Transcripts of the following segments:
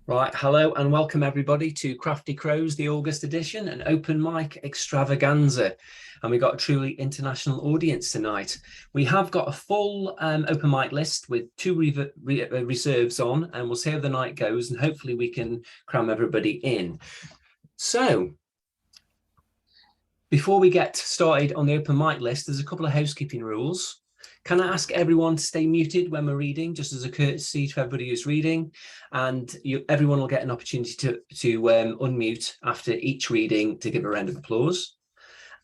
Right, hello and welcome everybody to Crafty Crows, the August edition, an open mic extravaganza. And we've got a truly international audience tonight. We have got a full open mic list with two reserves on, and we'll see how the night goes, and hopefully we can cram everybody in. So, before we get started on the open mic list, there's a couple of housekeeping rules. Can I ask everyone to stay muted when we're reading, just as a courtesy to everybody who's reading? And everyone will get an opportunity to unmute after each reading to give a round of applause.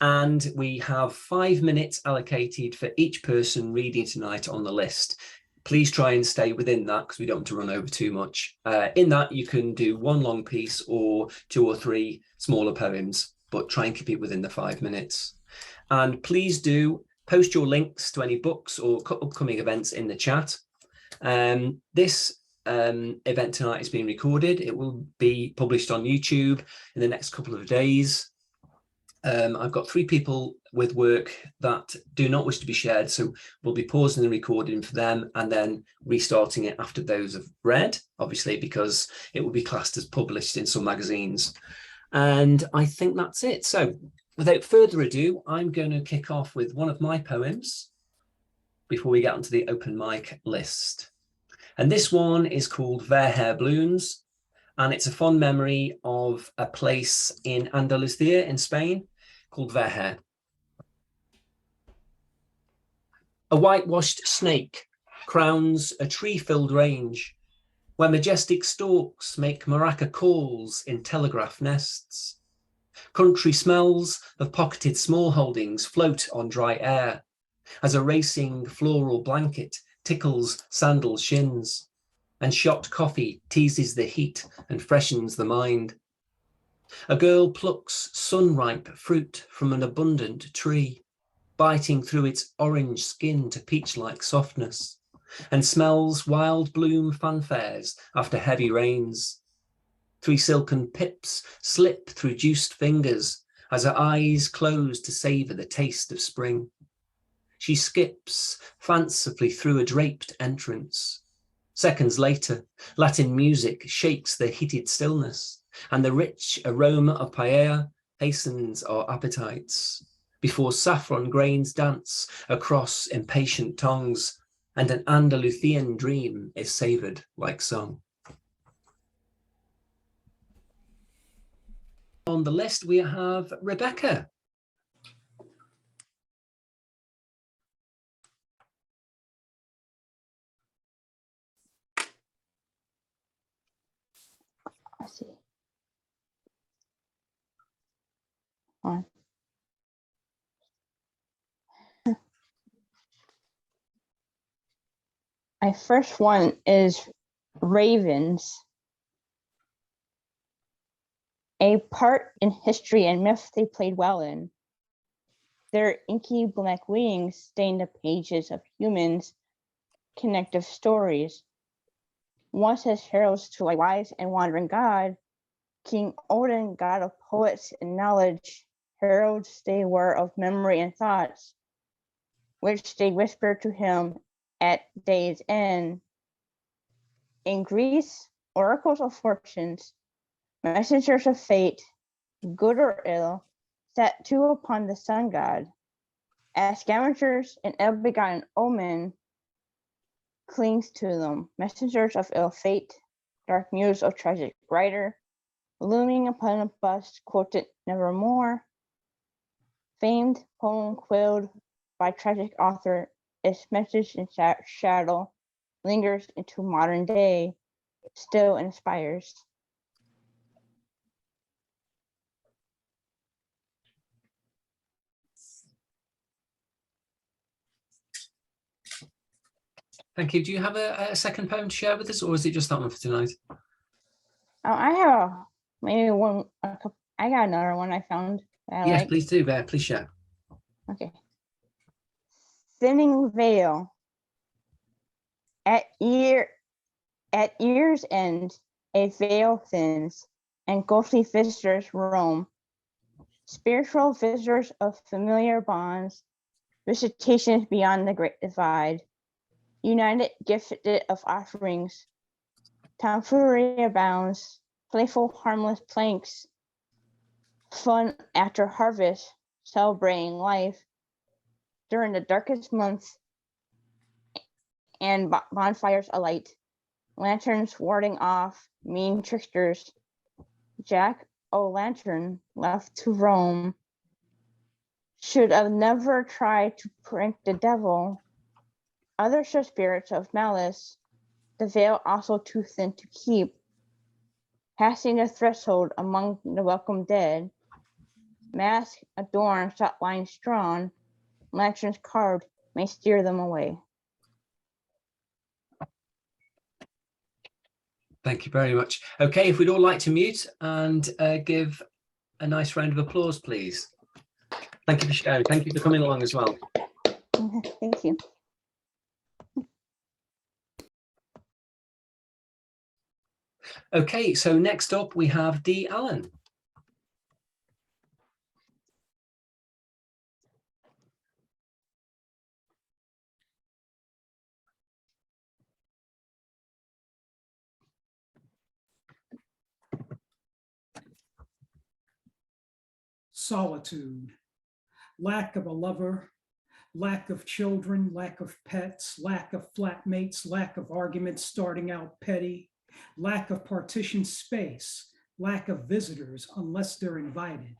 And we have 5 minutes allocated for each person reading tonight on the list. Please try and stay within that because we don't want to run over too much. In that, you can do one long piece or 2 or 3 smaller poems, but try and keep it within the 5 minutes. And please do post your links to any books or upcoming events in the chat. This event tonight is being recorded. It will be published on YouTube in the next couple of days. I've got 3 people with work that do not wish to be shared, so we'll be pausing the recording for them and then restarting it after those have read, obviously, because it will be classed as published in some magazines. And I think that's it. So without further ado, I'm going to kick off with one of my poems before we get onto the open mic list. And this one is called Verhaer Blooms, and it's a fond memory of a place in Andalusia in Spain called Verhaer. A whitewashed snake crowns a tree-filled range where majestic storks make maraca calls in telegraph nests. Country smells of pocketed small holdings float on dry air as a racing floral blanket tickles sandal shins, and shot coffee teases the heat and freshens the mind. A girl plucks sun-ripe fruit from an abundant tree, biting through its orange skin to peach-like softness, and smells wild bloom fanfares after heavy rains. 3 silken pips slip through juiced fingers as her eyes close to savour the taste of spring. She skips fancifully through a draped entrance. Seconds later, Latin music shakes the heated stillness, and the rich aroma of paella hastens our appetites, before saffron grains dance across impatient tongues, and an Andalusian dream is savoured like song. On the list, we have Rebecca. Let's see. On. My first one is ravens. A part in history and myth they played well in. Their inky black wings stained the pages of humans' connective stories. Once as heralds to a wise and wandering god, King Odin, god of poets and knowledge, heralds they were of memory and thoughts, which they whispered to him at day's end. In Greece, oracles of fortunes, messengers of fate, good or ill, sat 2 upon the sun god. As scavengers and ill-begotten omen clings to them, messengers of ill fate, dark muse of tragic writer, looming upon a bust quoted nevermore. Famed poem quilled by tragic author, its message in shadow lingers into modern day, still inspires. Thank you. Do you have a second poem to share with us, or is it just that one for tonight? I have maybe one. I got another one I found. Yes, please do. Please share. Okay. Thinning veil. At year's end, a veil thins, and ghostly visitors roam. Spiritual visitors of familiar bonds, visitations beyond the great divide. United, gifted of offerings, Tomfoolery abounds, playful, harmless pranks, fun after harvest, celebrating life during the darkest months, and bonfires alight, lanterns warding off mean tricksters. Jack-o'-lantern left to roam. Should have never tried to prank the devil. Others are spirits of malice, the veil also too thin to keep. Passing the threshold among the welcome dead. Mask adorned, shot lines drawn, lanterns carved may steer them away. Thank you very much. Okay, if we'd all like to mute and give a nice round of applause, please. Thank you for sharing. Thank you for coming along as well. Thank you. Okay, so next up we have Dee Allen. Solitude, lack of a lover, lack of children, lack of pets, lack of flatmates, lack of arguments starting out petty, lack of partition space, lack of visitors unless they're invited.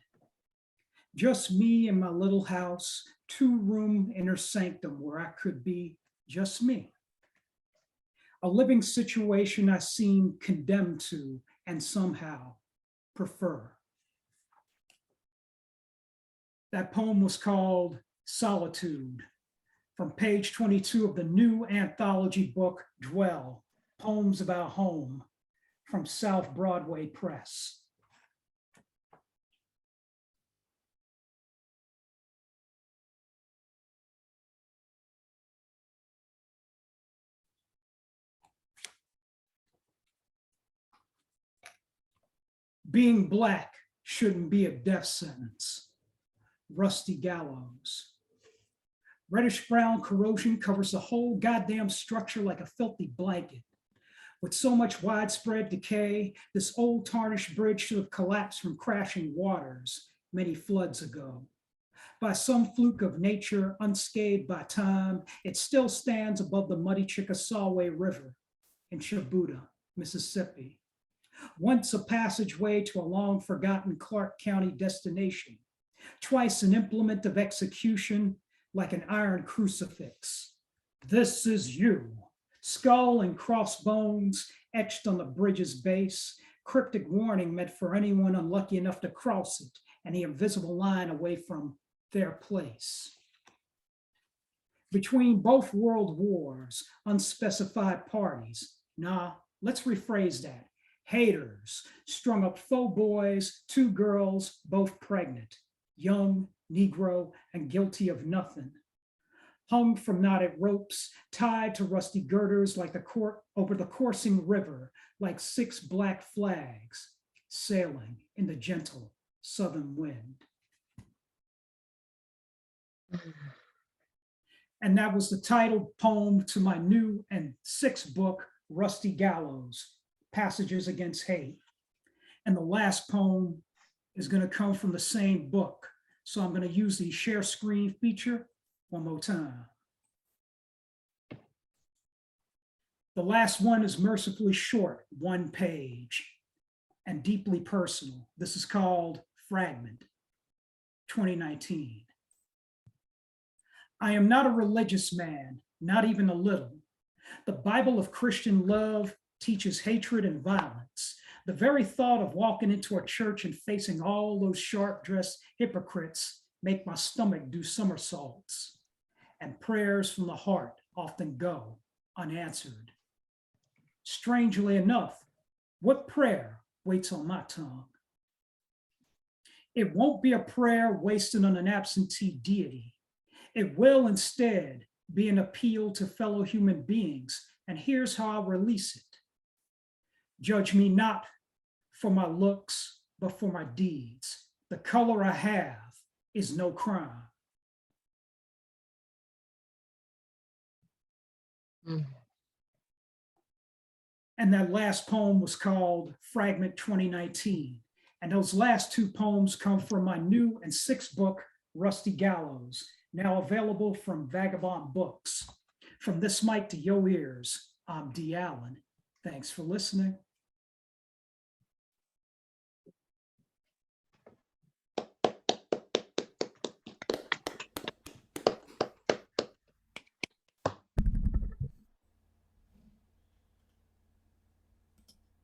Just me and my little house, 2-room inner sanctum where I could be just me. A living situation I seem condemned to and somehow prefer. That poem was called Solitude, from page 22 of the new anthology book, Dwell, Poems About Home, from South Broadway Press. Being Black shouldn't be a death sentence. Rusty gallows. Reddish brown corrosion covers the whole goddamn structure like a filthy blanket. With so much widespread decay, this old tarnished bridge should have collapsed from crashing waters many floods ago. By some fluke of nature, unscathed by time, it still stands above the muddy Chickasaw River in Chabuda, Mississippi. Once a passageway to a long forgotten Clark County destination. Twice an implement of execution like an iron crucifix. This is you. Skull and crossbones etched on the bridge's base. Cryptic warning meant for anyone unlucky enough to cross it and the invisible line away from their place. Between both world wars, unspecified parties. Nah, let's rephrase that. Haters strung up faux boys, 2 girls, both pregnant. Young, Negro, and guilty of nothing. Hung from knotted ropes, tied to rusty girders like over the coursing river, like 6 black flags, sailing in the gentle southern wind. And that was the title poem to my new and 6th book, Rusty Gallows, Passages Against Hate. And the last poem is going to come from the same book. So I'm going to use the share screen feature one more time. The last one is mercifully short, 1 page, and deeply personal. This is called Fragment, 2019. I am not a religious man, not even a little. The Bible of Christian love teaches hatred and violence. The very thought of walking into a church and facing all those sharp-dressed hypocrites make my stomach do somersaults. And prayers from the heart often go unanswered. Strangely enough, what prayer waits on my tongue? It won't be a prayer wasted on an absentee deity. It will instead be an appeal to fellow human beings, and here's how I'll release it. Judge me not for my looks, but for my deeds. The color I have is no crime. And that last poem was called Fragment 2019. And those last two poems come from my new and sixth book, Rusty Gallows, now available from Vagabond Books. From this mic to your ears, I'm D. Allen. Thanks for listening.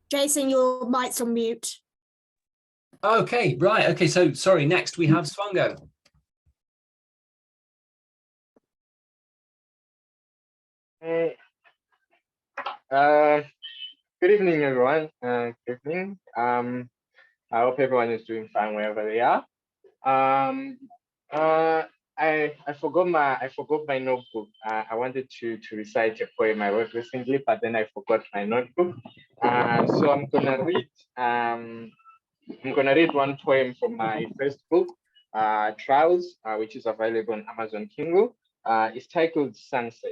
Jason, your mic's on mute. Okay, right. Okay, so sorry. Next we have Swango. Hey, good evening, everyone. Good evening. I hope everyone is doing fine wherever they are. I forgot my notebook. I wanted to recite a poem I wrote recently, but then I forgot my notebook. So I'm gonna read one poem from my first book, Trials, which is available on Amazon Kindle. It's titled Sunset.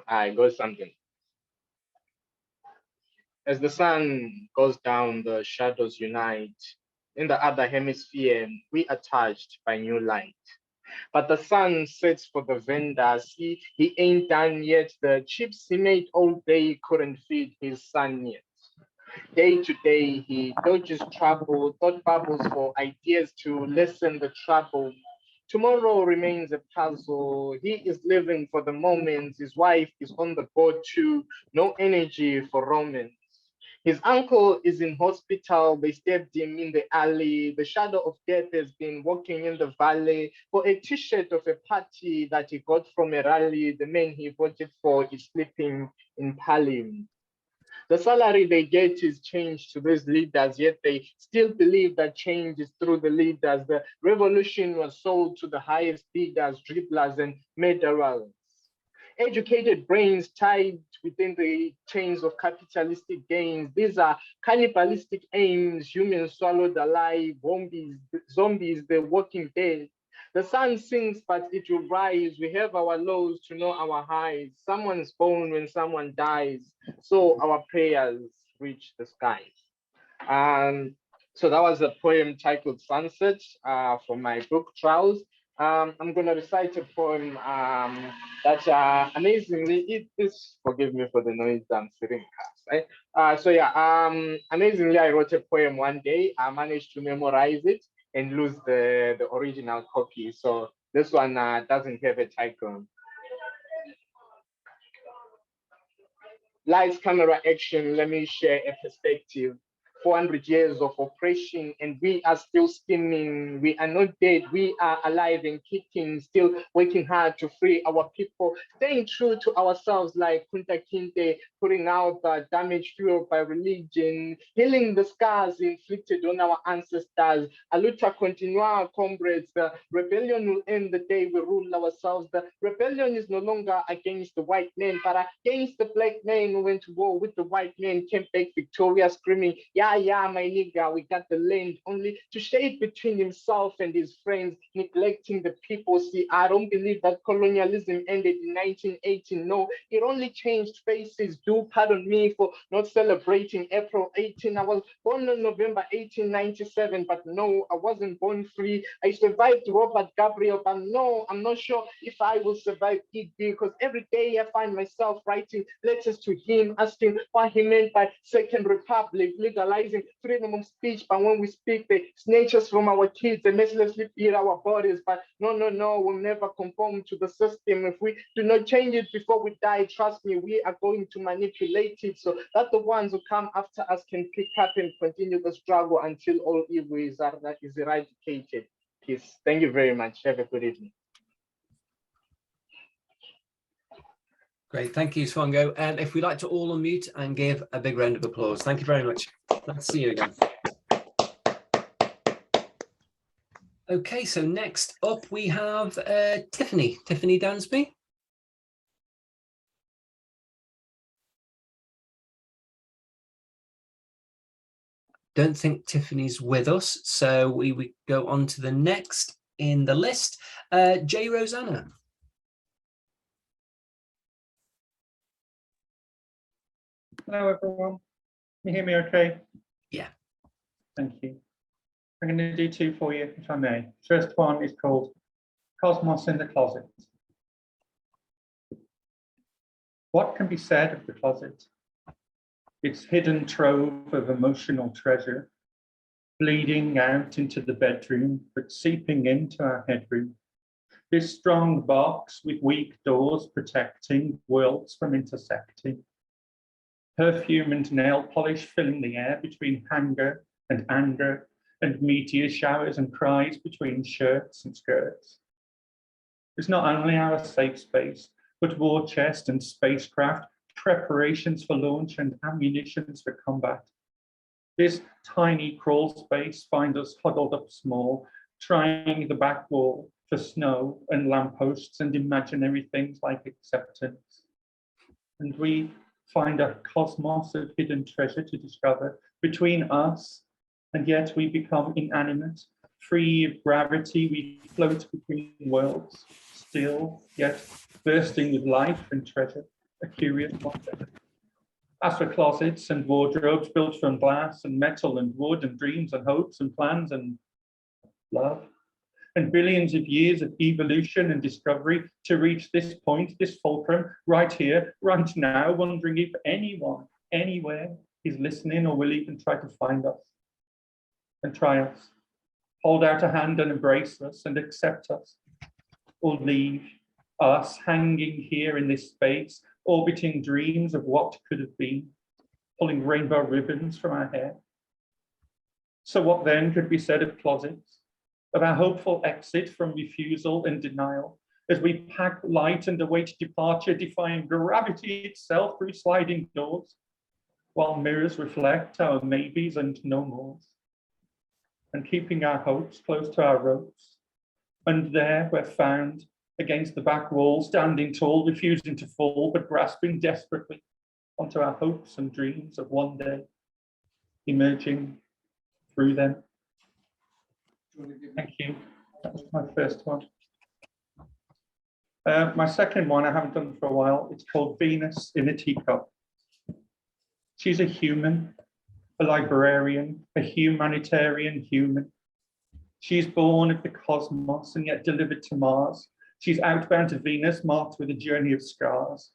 It goes something. As the sun goes down, the shadows unite. In the other hemisphere, we are touched by new light. But the sun sets for the vendors. He ain't done yet. The chips he made all day couldn't feed his son yet. Day to day, he dodges trouble, thought bubbles for ideas to lessen the trouble. Tomorrow remains a puzzle. He is living for the moment. His wife is on the board too. No energy for romance. His uncle is in hospital. They stabbed him in the alley. The shadow of death has been walking in the valley for a t-shirt of a party that he got from a rally. The man he voted for is sleeping in Parliament. The salary they get is change to these leaders, yet they still believe that change is through the leaders. The revolution was sold to the highest bidders, dribblers, and murderers. Educated brains tied within the chains of capitalistic gains. These are cannibalistic aims, humans swallowed alive, zombies, the walking dead. The sun sinks, but it will rise. We have our lows to know our highs. Someone's born when someone dies. So our prayers reach the skies. So that was a poem titled Sunset from my book, Trials. I'm going to recite a poem that amazingly, it is, forgive me for the noise, I'm sitting in class, right? Amazingly, I wrote a poem one day. I managed to memorize it and lose the original copy. So this one doesn't have a title. Lights, camera, action, let me share a perspective. 400 years of oppression and we are still scheming. We are not dead, we are alive and kicking, still working hard to free our people, staying true to ourselves like Kunta Kinte, putting out the damage fueled by religion, healing the scars inflicted on our ancestors. A luta continua, comrades. The rebellion will end the day we rule ourselves. The rebellion is no longer against the white men, but against the black men who went to war with the white men, came back victorious, screaming, yeah, my nigga, we got the land, only to shade between himself and his friends, neglecting the people. See, I don't believe that colonialism ended in 1918. No, it only changed faces. Do pardon me for not celebrating April 18. I was born on November 1897, but no, I wasn't born free. I survived Robert Gabriel, but no, I'm not sure if I will survive it, because every day I find myself writing letters to him, asking what he meant by Second Republic, legalizing freedom of speech. But when we speak, they snatch us from our kids and mercilessly beat our bodies. But no, we'll never conform to the system. If we do not change it before we die, trust me, we are going to manipulate it so that the ones who come after us can pick up and continue the struggle until all evil is eradicated. Peace. Thank you very much. Have a good evening. Great, thank you, Swango. And if we'd like to all unmute and give a big round of applause. Thank you very much. Nice to see you again. Okay, so next up we have Tiffany Dansby. Don't think Tiffany's with us, so we go on to the next in the list, J. Rosanna. Hello, everyone. Can you hear me okay? Yeah. Thank you. I'm going to do two for you, if I may. First one is called Cosmos in the Closet. What can be said of the closet? Its hidden trove of emotional treasure, bleeding out into the bedroom, but seeping into our headroom. This strong box with weak doors protecting worlds from intersecting. Perfume and nail polish filling the air between hunger and anger, and meteor showers and cries between shirts and skirts. It's not only our safe space, but war chest and spacecraft, preparations for launch and ammunitions for combat. This tiny crawl space finds us huddled up small, trying the back wall for snow and lampposts and imaginary things like acceptance. And we find a cosmos of hidden treasure to discover between us, and yet we become inanimate, free of gravity, we float between worlds, still, yet bursting with life and treasure, a curious wonder. As for closets and wardrobes built from glass and metal and wood and dreams and hopes and plans and love, and billions of years of evolution and discovery to reach this point, this fulcrum, right here, right now, wondering if anyone, anywhere is listening or will even try to find us and try us, hold out a hand and embrace us and accept us, or leave us hanging here in this space, orbiting dreams of what could have been, pulling rainbow ribbons from our hair. So what then could be said of closets, of our hopeful exit from refusal and denial, as we pack light and await departure, defying gravity itself through sliding doors, while mirrors reflect our maybes and no mores, and keeping our hopes close to our ropes. And there we're found against the back wall, standing tall, refusing to fall, but grasping desperately onto our hopes and dreams of one day, emerging through them. Thank you. That was my first one. My second one I haven't done for a while. It's called Venus in a Teacup. She's a human, a librarian, a humanitarian human. She's born of the cosmos and yet delivered to Mars. She's outbound to Venus, marked with a journey of scars.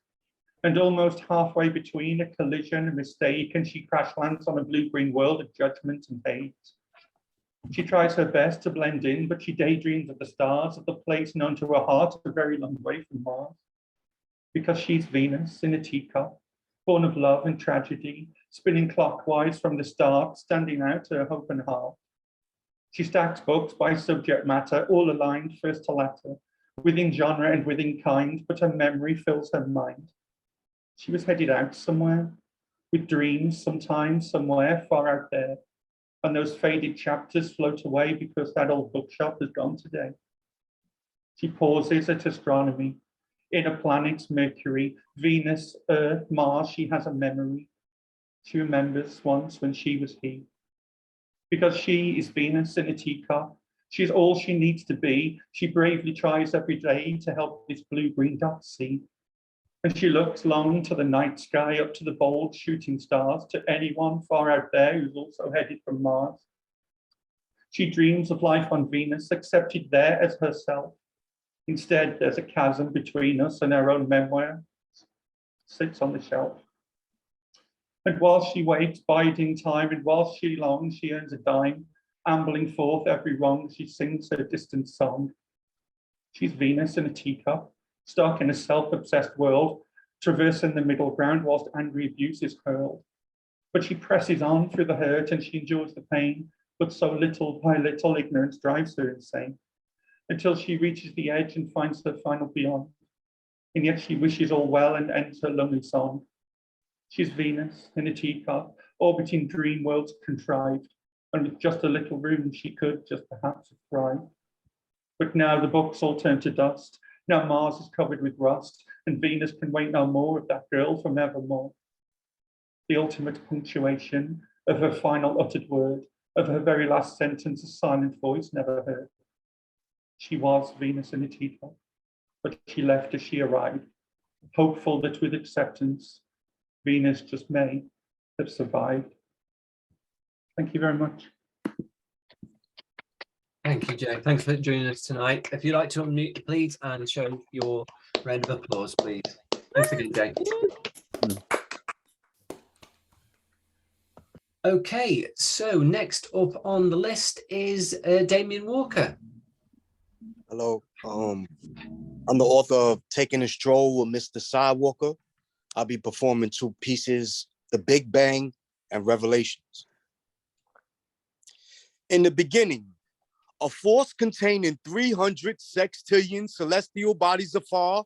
And almost halfway between a collision, a mistake, and she crash lands on a blue-green world of judgment and hate. She tries her best to blend in, but she daydreams of the stars, of the place known to her heart a very long way from Mars. Because she's Venus in a teacup, born of love and tragedy, spinning clockwise from the start, standing out her hope and heart. She stacks books by subject matter, all aligned first to latter, within genre and within kind, but her memory fills her mind. She was headed out somewhere, with dreams sometimes somewhere far out there, and those faded chapters float away because that old bookshop has gone today. She pauses at astronomy, inner planets, Mercury, Venus, Earth, Mars, she has a memory. She remembers once when she was he. Because she is Venus in a teacup, she's all she needs to be. She bravely tries every day to help this blue-green dot see. And she looks long to the night sky, up to the bold shooting stars, to anyone far out there who's also headed from Mars. She dreams of life on Venus, accepted there as herself. Instead, there's a chasm between us and her own memoir, sits on the shelf. And while she waits, biding time, and while she longs, she earns a dime, ambling forth every wrong, she sings her distant song. She's Venus in a teacup, stuck in a self-obsessed world, traversing the middle ground whilst angry abuse is hurled. But she presses on through the hurt and she endures the pain, but so little by little ignorance drives her insane, until she reaches the edge and finds her final beyond. And yet she wishes all well and ends her lonely song. She's Venus in a teacup, orbiting dream worlds contrived, and with just a little room she could just perhaps thrive. But now the books all turn to dust. Now Mars is covered with rust, and Venus can wait no more of that girl from evermore. The ultimate punctuation of her final uttered word, of her very last sentence, a silent voice never heard. She was Venus in a teacup, but she left as she arrived, hopeful that with acceptance, Venus just may have survived. Thank you very much. Thank you, Jay. Thanks for joining us tonight. If you'd like to unmute, please, and show your round of applause, please. Thanks again, Jay. Okay, so next up on the list is Damien Walker. Hello. I'm the author of Taking a Stroll with Mr. Sidewalker. I'll be performing 2 pieces, The Big Bang and Revelations. In the beginning, a force containing 300 sextillion celestial bodies afar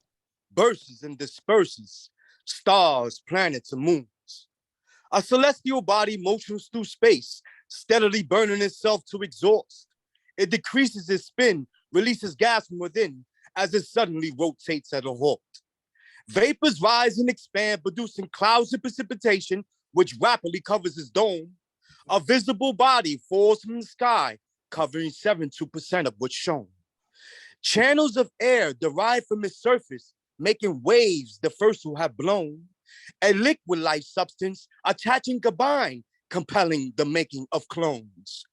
bursts and disperses stars, planets, and moons. A celestial body motions through space, steadily burning itself to exhaust. It decreases its spin, releases gas from within as it suddenly rotates at a halt. Vapors rise and expand, producing clouds of precipitation, which rapidly covers its dome. A visible body falls from the sky, covering 72% of what's shown. Channels of air derive from its surface, making waves the first who have blown. A liquid-like substance attaching combine, compelling the making of clones.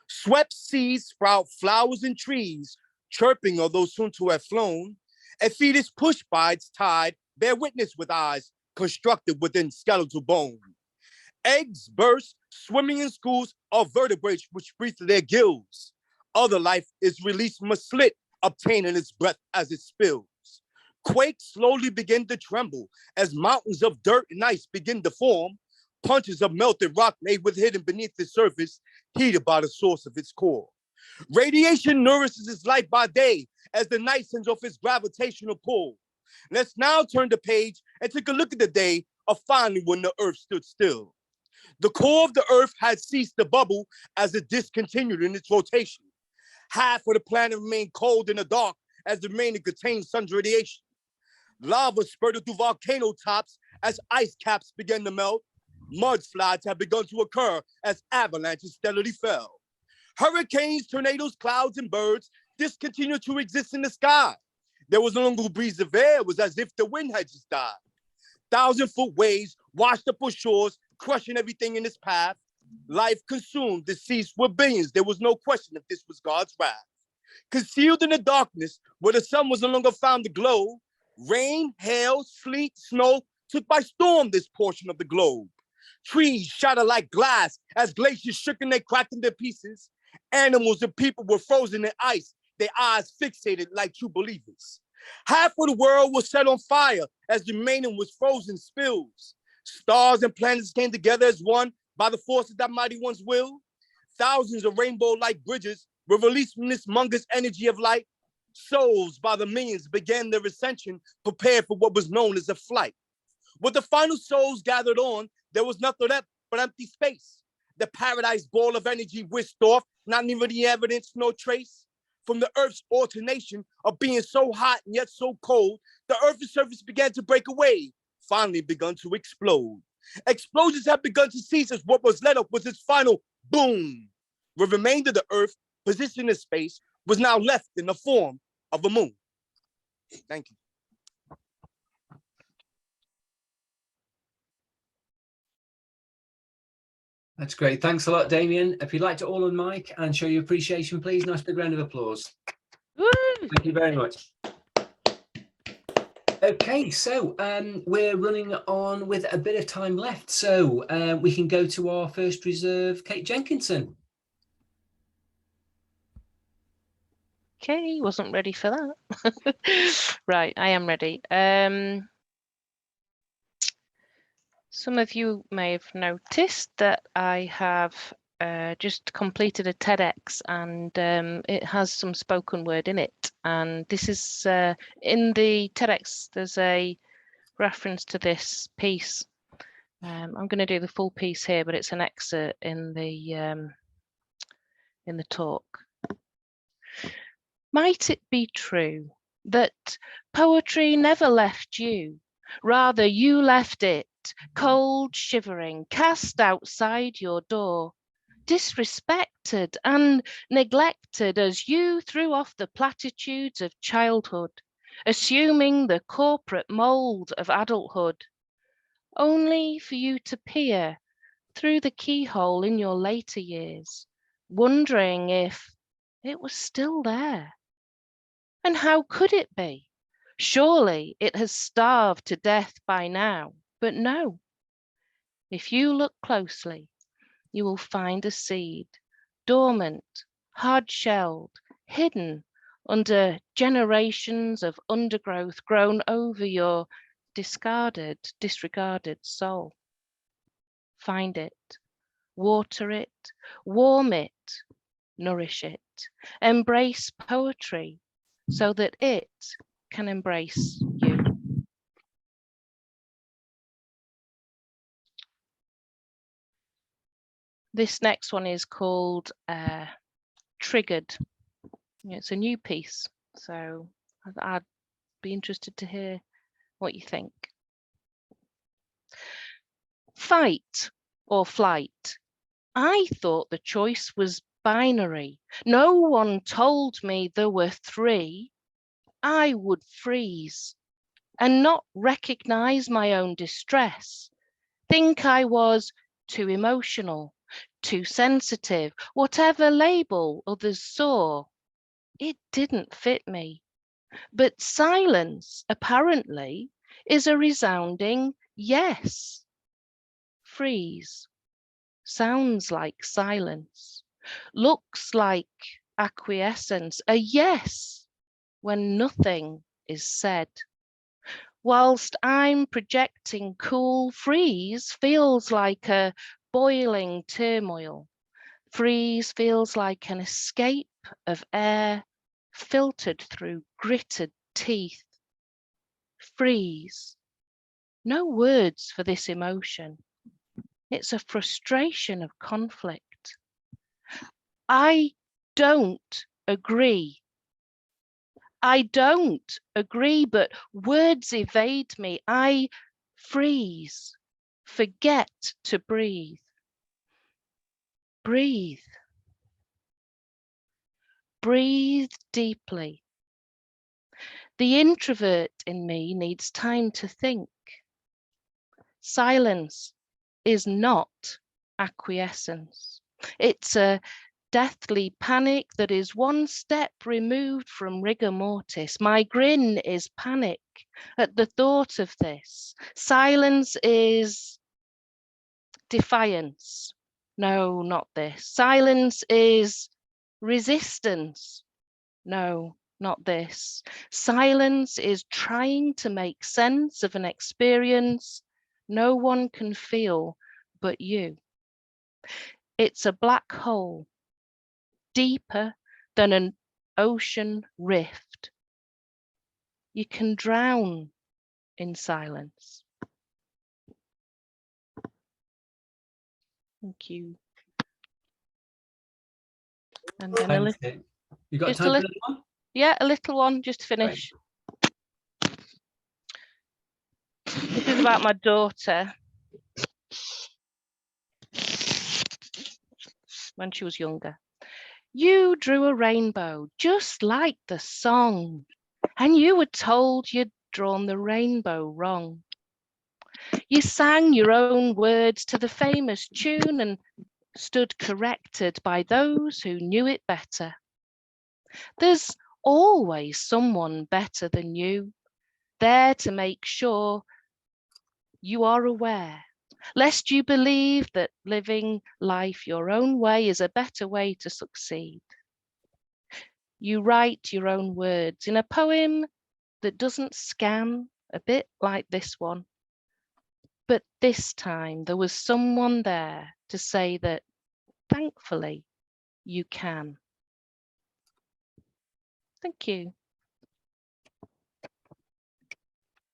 Swept seeds sprout flowers and trees, chirping although soon to have flown. A fetus pushed by its tide, bear witness with eyes constructed within skeletal bone. Eggs burst, swimming in schools of vertebrates which breathe through their gills. Other life is released from a slit, obtaining its breath as it spills. Quakes slowly begin to tremble as mountains of dirt and ice begin to form. Punches of melted rock laid with hidden beneath the surface, heated by the source of its core. Radiation nourishes its life by day as the night sends off its gravitational pull. Let's now turn the page and take a look at the day of finally when the earth stood still. The core of the earth had ceased to bubble as it discontinued in its rotation. Half of the planet remained cold in the dark as the remaining contained sun's radiation. Lava spurted through volcano tops as ice caps began to melt. Mudslides had begun to occur as avalanches steadily fell. Hurricanes, tornadoes, clouds, and birds discontinued to exist in the sky. There was no longer a breeze of air. It was as if the wind had just died. 1,000-foot waves washed up on shores, crushing everything in its path. Life consumed, deceased were billions. There was no question if this was God's wrath. Concealed in the darkness, where the sun was no longer found to glow, rain, hail, sleet, snow took by storm this portion of the globe. Trees shattered like glass as glaciers shook and they cracked into pieces. Animals and people were frozen in ice, their eyes fixated like true believers. Half of the world was set on fire as the remaining was frozen spills. Stars and planets came together as one by the force of that mighty one's will. Thousands of rainbow-like bridges were released from this humongous energy of light. Souls by the millions began their ascension, prepared for what was known as a flight. With the final souls gathered on, there was nothing left but empty space. The paradise ball of energy whisked off, not even any evidence, no trace. From the earth's alternation of being so hot and yet so cold, the earth's surface began to break away, finally begun to explode. Explosions had begun to cease as what was let up was its final boom. The remainder of the earth, positioned in space, was now left in the form of a moon. Thank you. That's great. Thanks a lot, Damien. If you'd like to all on mic and show your appreciation, please. Nice big round of applause. Woo! Thank you very much. Okay, so we're running on with a bit of time left, so we can go to our first reserve, Kate Jenkinson. Okay, wasn't ready for that. Right, I am ready. Some of you may have noticed that I have just completed a TEDx, and it has some spoken word in it. And this is in the TEDx, there's a reference to this piece. I'm going to do the full piece here, but it's an excerpt in the talk. Might it be true that poetry never left you? Rather, you left it, cold, shivering, cast outside your door, disrespected and neglected as you threw off the platitudes of childhood, assuming the corporate mold of adulthood, only for you to peer through the keyhole in your later years, wondering if it was still there. And how could it be? Surely it has starved to death by now, but no. If you look closely, you will find a seed, dormant, hard-shelled, hidden under generations of undergrowth grown over your disregarded soul. Find it, water it, warm it, nourish it, embrace poetry so that it can embrace you. This next one is called Triggered. It's a new piece, so I'd be interested to hear what you think. Fight or flight? I thought the choice was binary. No one told me there were three. I would freeze and not recognize my own distress. Think I was too emotional, too sensitive, whatever label others saw. It didn't fit me. But silence, apparently, is a resounding yes. Freeze sounds like silence, looks like acquiescence, a yes when nothing is said. Whilst I'm projecting cool, freeze feels like a boiling turmoil. Freeze feels like an escape of air filtered through gritted teeth. Freeze. No words for this emotion. It's a frustration of conflict. I don't agree. I don't agree, but words evade me. I freeze, forget to breathe. Breathe. Breathe deeply. The introvert in me needs time to think. Silence is not acquiescence. It's a deathly panic that is one step removed from rigor mortis. My grin is panic at the thought of this. Silence is defiance. No, not this. Silence is resistance. No, not this. Silence is trying to make sense of an experience no one can feel but you. It's a black hole, deeper than an ocean rift. You can drown in silence. Thank you. And then a little. You got time for another one? Yeah, a little one just to finish. Right. This is about my daughter. When she was younger. You drew a rainbow just like the song, and you were told you'd drawn the rainbow wrong. You sang your own words to the famous tune and stood corrected by those who knew it better. There's always someone better than you, there to make sure you are aware, lest you believe that living life your own way is a better way to succeed. You write your own words in a poem that doesn't scan, a bit like this one. But this time there was someone there to say that, thankfully, you can. Thank you.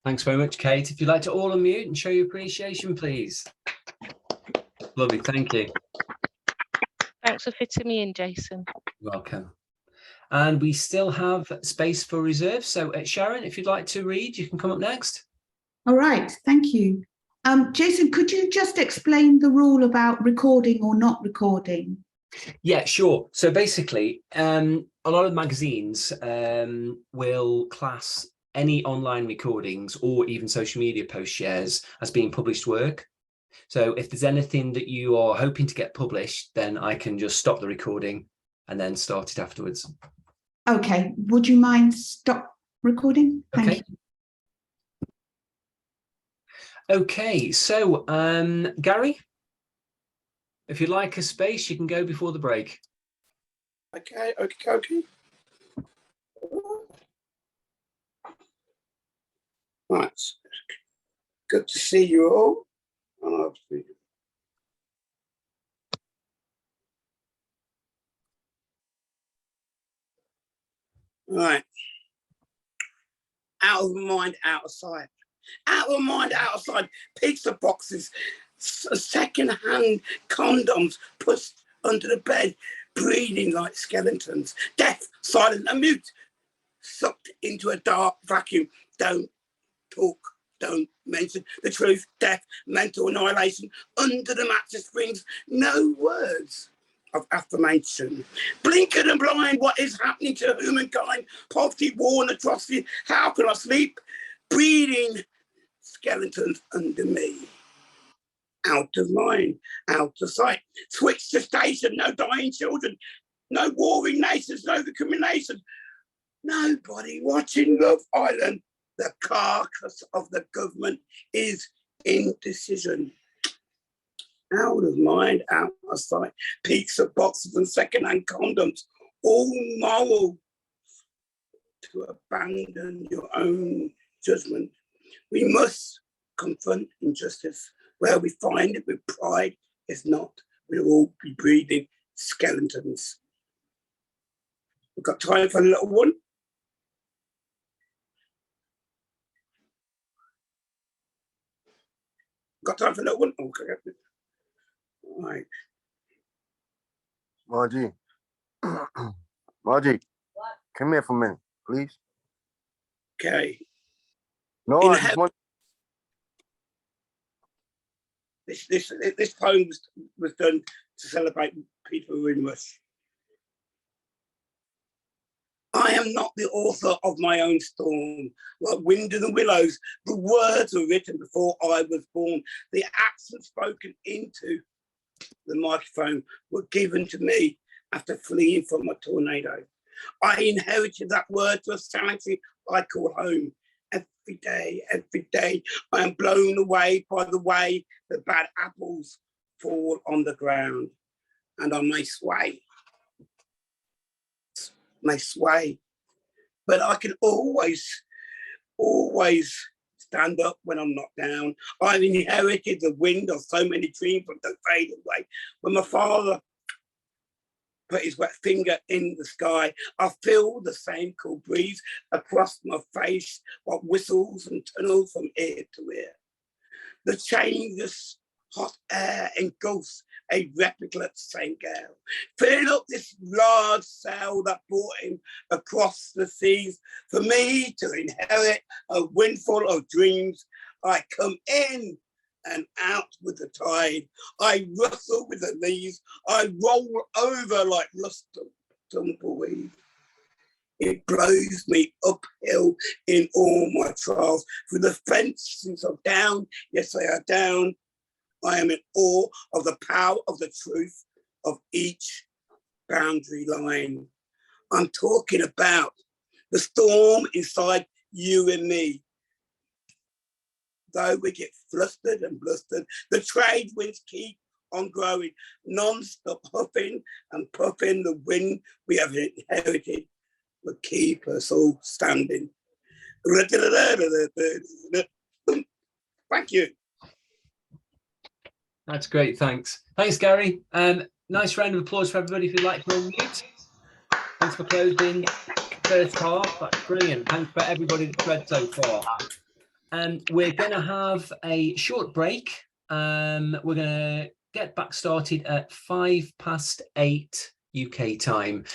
Thanks very much, Kate. If you'd like to all unmute and show your appreciation, please. Lovely, thank you. Thanks for fitting me in, Jason. Welcome. And we still have space for reserve. So Sharon, if you'd like to read, you can come up next. All right, thank you. Jason, could you just explain the rule about recording or not recording? Yeah, sure. So basically, a lot of magazines will class any online recordings or even social media post shares as being published work. So if there's anything that you are hoping to get published, then I can just stop the recording and then start it afterwards. Okay, would you mind stop recording? Thank you. Okay, so Gary, if you'd like a space, you can go before the break. Okay. Right. Good to see you all. Right. Out of mind, out of sight. Out of mind, out of sight. Pizza boxes, second-hand condoms pushed under the bed, breathing like skeletons. Deaf, silent and mute, sucked into a dark vacuum. Don't talk, don't mention the truth. Death, mental annihilation. Under the mattress springs, no words of affirmation. Blinkered and blind, what is happening to humankind? Poverty, war and atrocity. How can I sleep? Breathing skeletons under me. Out of mind, out of sight. Switch to station, no dying children, no warring nations, no recrimination. Nobody watching Love Island. The carcass of the government is indecision. Out of mind, out of sight. Pizza boxes and second-hand condoms, all moral to abandon your own judgment. We must confront injustice. Where we find it with pride, if not, we'll all be breathing skeletons. We've got time for a little one. Got time for a little one? Okay. All right. Margie. Margie, come here for a minute, please. Okay. No, I just want... This poem was done to celebrate people who are in rush. I am not the author of my own storm. Like wind in the willows, the words were written before I was born. The accents spoken into the microphone were given to me after fleeing from a tornado. I inherited that word to a sanctuary I call home. Every day, I am blown away by the way the bad apples fall on the ground, and I may sway, but I can always stand up when I'm knocked down. I've inherited the wind of so many dreams that fade away. When my father put his wet finger in the sky, I feel the same cool breeze across my face, what whistles and tunnels from ear to ear. The changeless hot air engulfs a replica same gale, filling up this large sail that brought him across the seas. For me to inherit a windfall of dreams, I come in and out with the tide. I rustle with the leaves. I roll over like rust tumbleweed. It blows me uphill in all my trials. Through the fence since I'm down, yes, they are down. I am in awe of the power of the truth of each boundary line. I'm talking about the storm inside you and me. Though we get flustered and blustered, the trade winds keep on growing, non-stop huffing and puffing. The wind we have inherited will keep us all standing. Thank you. That's great, thanks. Thanks, Gary. Nice round of applause for everybody if you'd like to unmute. Thanks for closing first half. That's brilliant. Thanks for everybody that's read so far. We're going to have a short break. We're going to get back started at 8:05 UK time.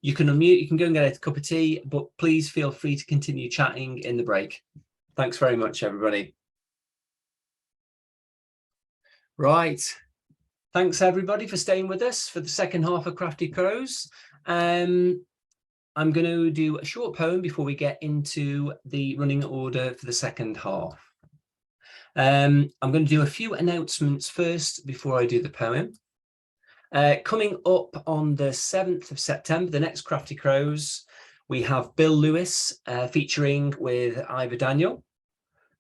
You can unmute, you can go and get a cup of tea, but please feel free to continue chatting in the break. Thanks very much, everybody. Right. Thanks, everybody, for staying with us for the second half of Crafty Crows. I'm going to do a short poem before we get into the running order for the second half. I'm going to do a few announcements first before I do the poem. Coming up on the 7th of September, the next Crafty Crows, we have Bill Lewis featuring with Ivor Daniel.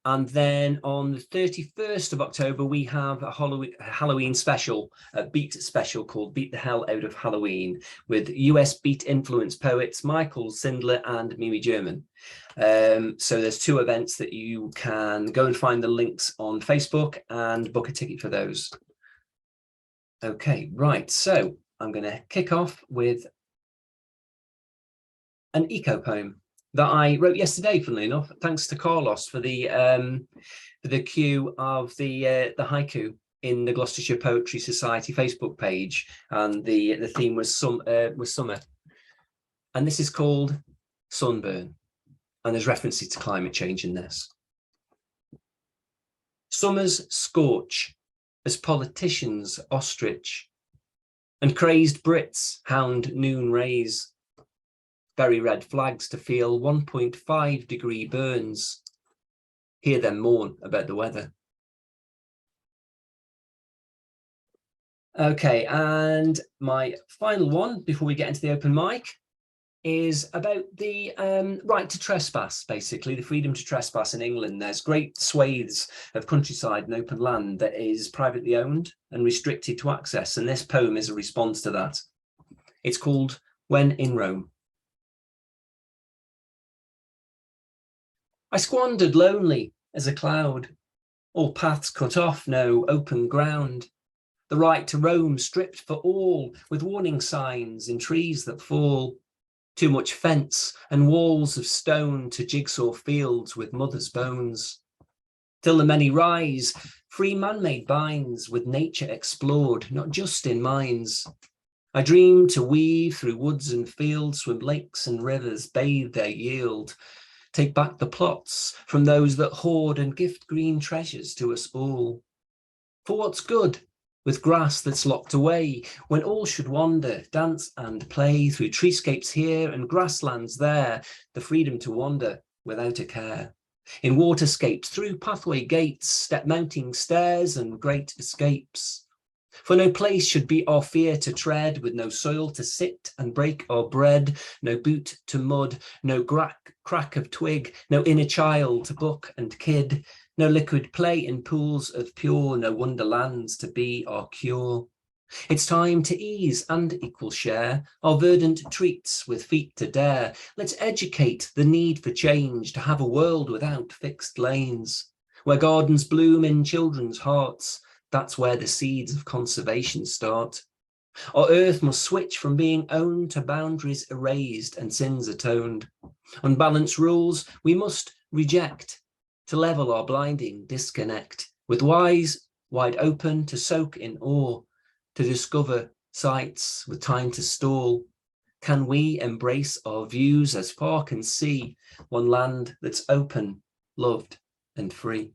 And then on the 31st of October, we have a Halloween special, a beat special called Beat the Hell Out of Halloween, with US beat influenced poets Michael Sindler and Mimi German. So there's 2 events that you can go and find the links on Facebook and book a ticket for those. Okay, right. So I'm going to kick off with an eco poem that I wrote yesterday, funnily enough, thanks to Carlos for the cue of the haiku in the Gloucestershire Poetry Society Facebook page, and the theme was summer, and this is called Sunburn, and there's references to climate change in this. Summers scorch as politicians ostrich, and crazed Brits hound noon rays. Very red flags to feel 1.5 degree burns. Hear them mourn about the weather. Okay, and my final one before we get into the open mic is about the right to trespass, basically, the freedom to trespass in England. There's great swathes of countryside and open land that is privately owned and restricted to access, and this poem is a response to that. It's called When in Rome. I squandered lonely as a cloud, all paths cut off, no open ground. The right to roam stripped for all, with warning signs in trees that fall. Too much fence and walls of stone to jigsaw fields with mother's bones. Till the many rise, free man-made binds with nature explored, not just in mines. I dream to weave through woods and fields, swim lakes and rivers, bathe their yield. Take back the plots from those that hoard and gift green treasures to us all. For what's good with grass that's locked away, when all should wander, dance and play through treescapes here and grasslands there, the freedom to wander without a care. In waterscapes, through pathway gates, step mounting stairs and great escapes. For no place should be our fear to tread, with no soil to sit and break our bread, no boot to mud, no crack of twig, no inner child to buck and kid, no liquid play in pools of pure, no wonderlands to be our cure. It's time to ease and equal share our verdant treats with feet to dare. Let's educate the need for change, to have a world without fixed lanes, where gardens bloom in children's hearts. That's where the seeds of conservation start. Our earth must switch from being owned to boundaries erased and sins atoned. Unbalanced rules we must reject, to level our blinding disconnect, with eyes wide open to soak in awe, to discover sights with time to stall. Can we embrace our views as far can see, one land that's open, loved and free?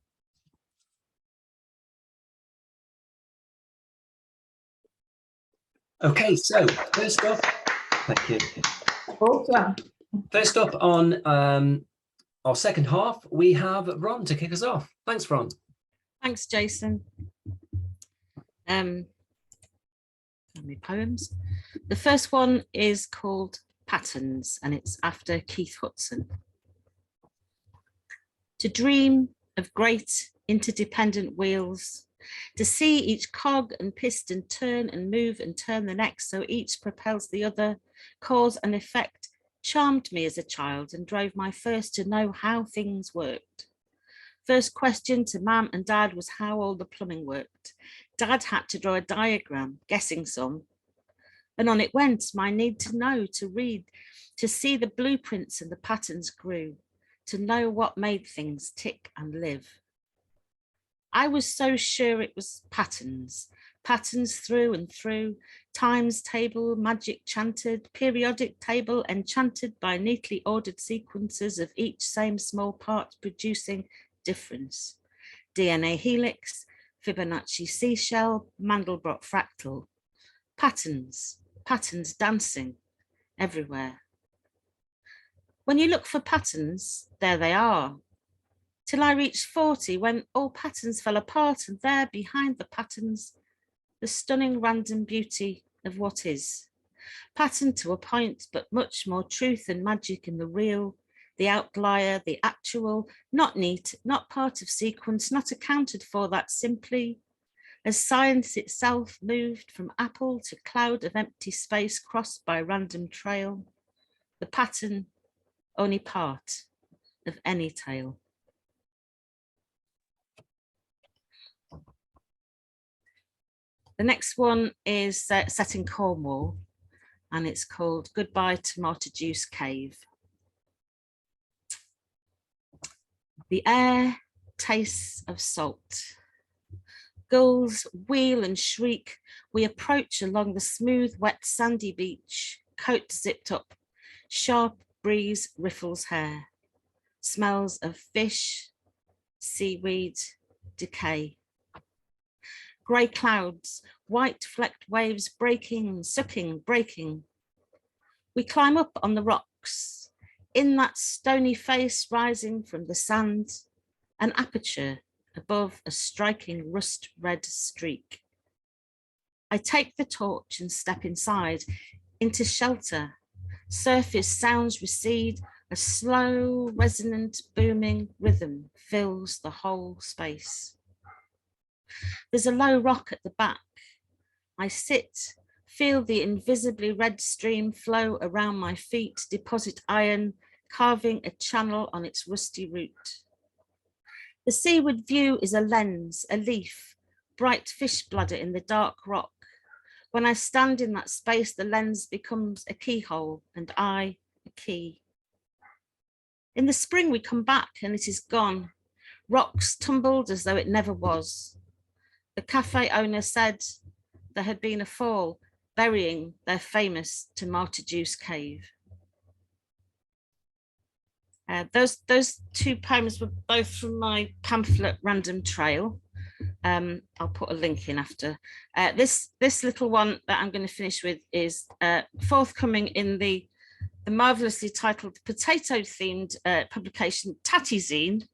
Okay, so first up, thank you. Awesome. First up on our second half, we have Ron to kick us off. Thanks, Ron. Thanks, Jason. My poems. The first one is called Patterns, and it's after Keith Hudson. To dream of great interdependent wheels, to see each cog and piston turn and move and turn the next so each propels the other, cause and effect, charmed me as a child and drove my first to know how things worked. First question to Mum and Dad was how all the plumbing worked. Dad had to draw a diagram, guessing some, and on it went. My need to know, to read, to see the blueprints and the patterns grew, to know what made things tick and live. I was so sure it was patterns, patterns through and through, times table, magic chanted, periodic table enchanted by neatly ordered sequences of each same small part producing difference. DNA helix, Fibonacci seashell, Mandelbrot fractal. Patterns, patterns dancing everywhere. When you look for patterns, there they are. till I reached 40 when all patterns fell apart, and there behind the patterns, the stunning random beauty of what is. Patterned to a point, but much more truth and magic in the real, the outlier, the actual, not neat, not part of sequence, not accounted for that simply, as science itself moved from apple to cloud of empty space crossed by random trail, the pattern only part of any tale. The next one is set in Cornwall, and it's called Goodbye to Martyjuice Cave. The air tastes of salt. Gulls wheel and shriek. We approach along the smooth, wet, sandy beach, coat zipped up. Sharp breeze riffles hair. Smells of fish, seaweed, decay. Grey clouds, white flecked waves breaking, sucking, breaking. We climb up on the rocks. In that stony face rising from the sand, an aperture above a striking rust red streak. I take the torch and step inside, into shelter. Surface sounds recede, a slow, resonant, booming rhythm fills the whole space. There's a low rock at the back. I sit, feel the invisibly red stream flow around my feet, deposit iron, carving a channel on its rusty route. The seaward view is a lens, a leaf, bright fish bladder in the dark rock. When I stand in that space, the lens becomes a keyhole and I a key. In the spring, we come back and it is gone. Rocks tumbled as though it never was. The cafe owner said there had been a fall, burying their famous to Martyjuice Cave. Those two poems were both from my pamphlet Random Trail. I'll put a link in after. This little one that I'm going to finish with is forthcoming in the marvelously titled potato-themed publication Tatty Zine,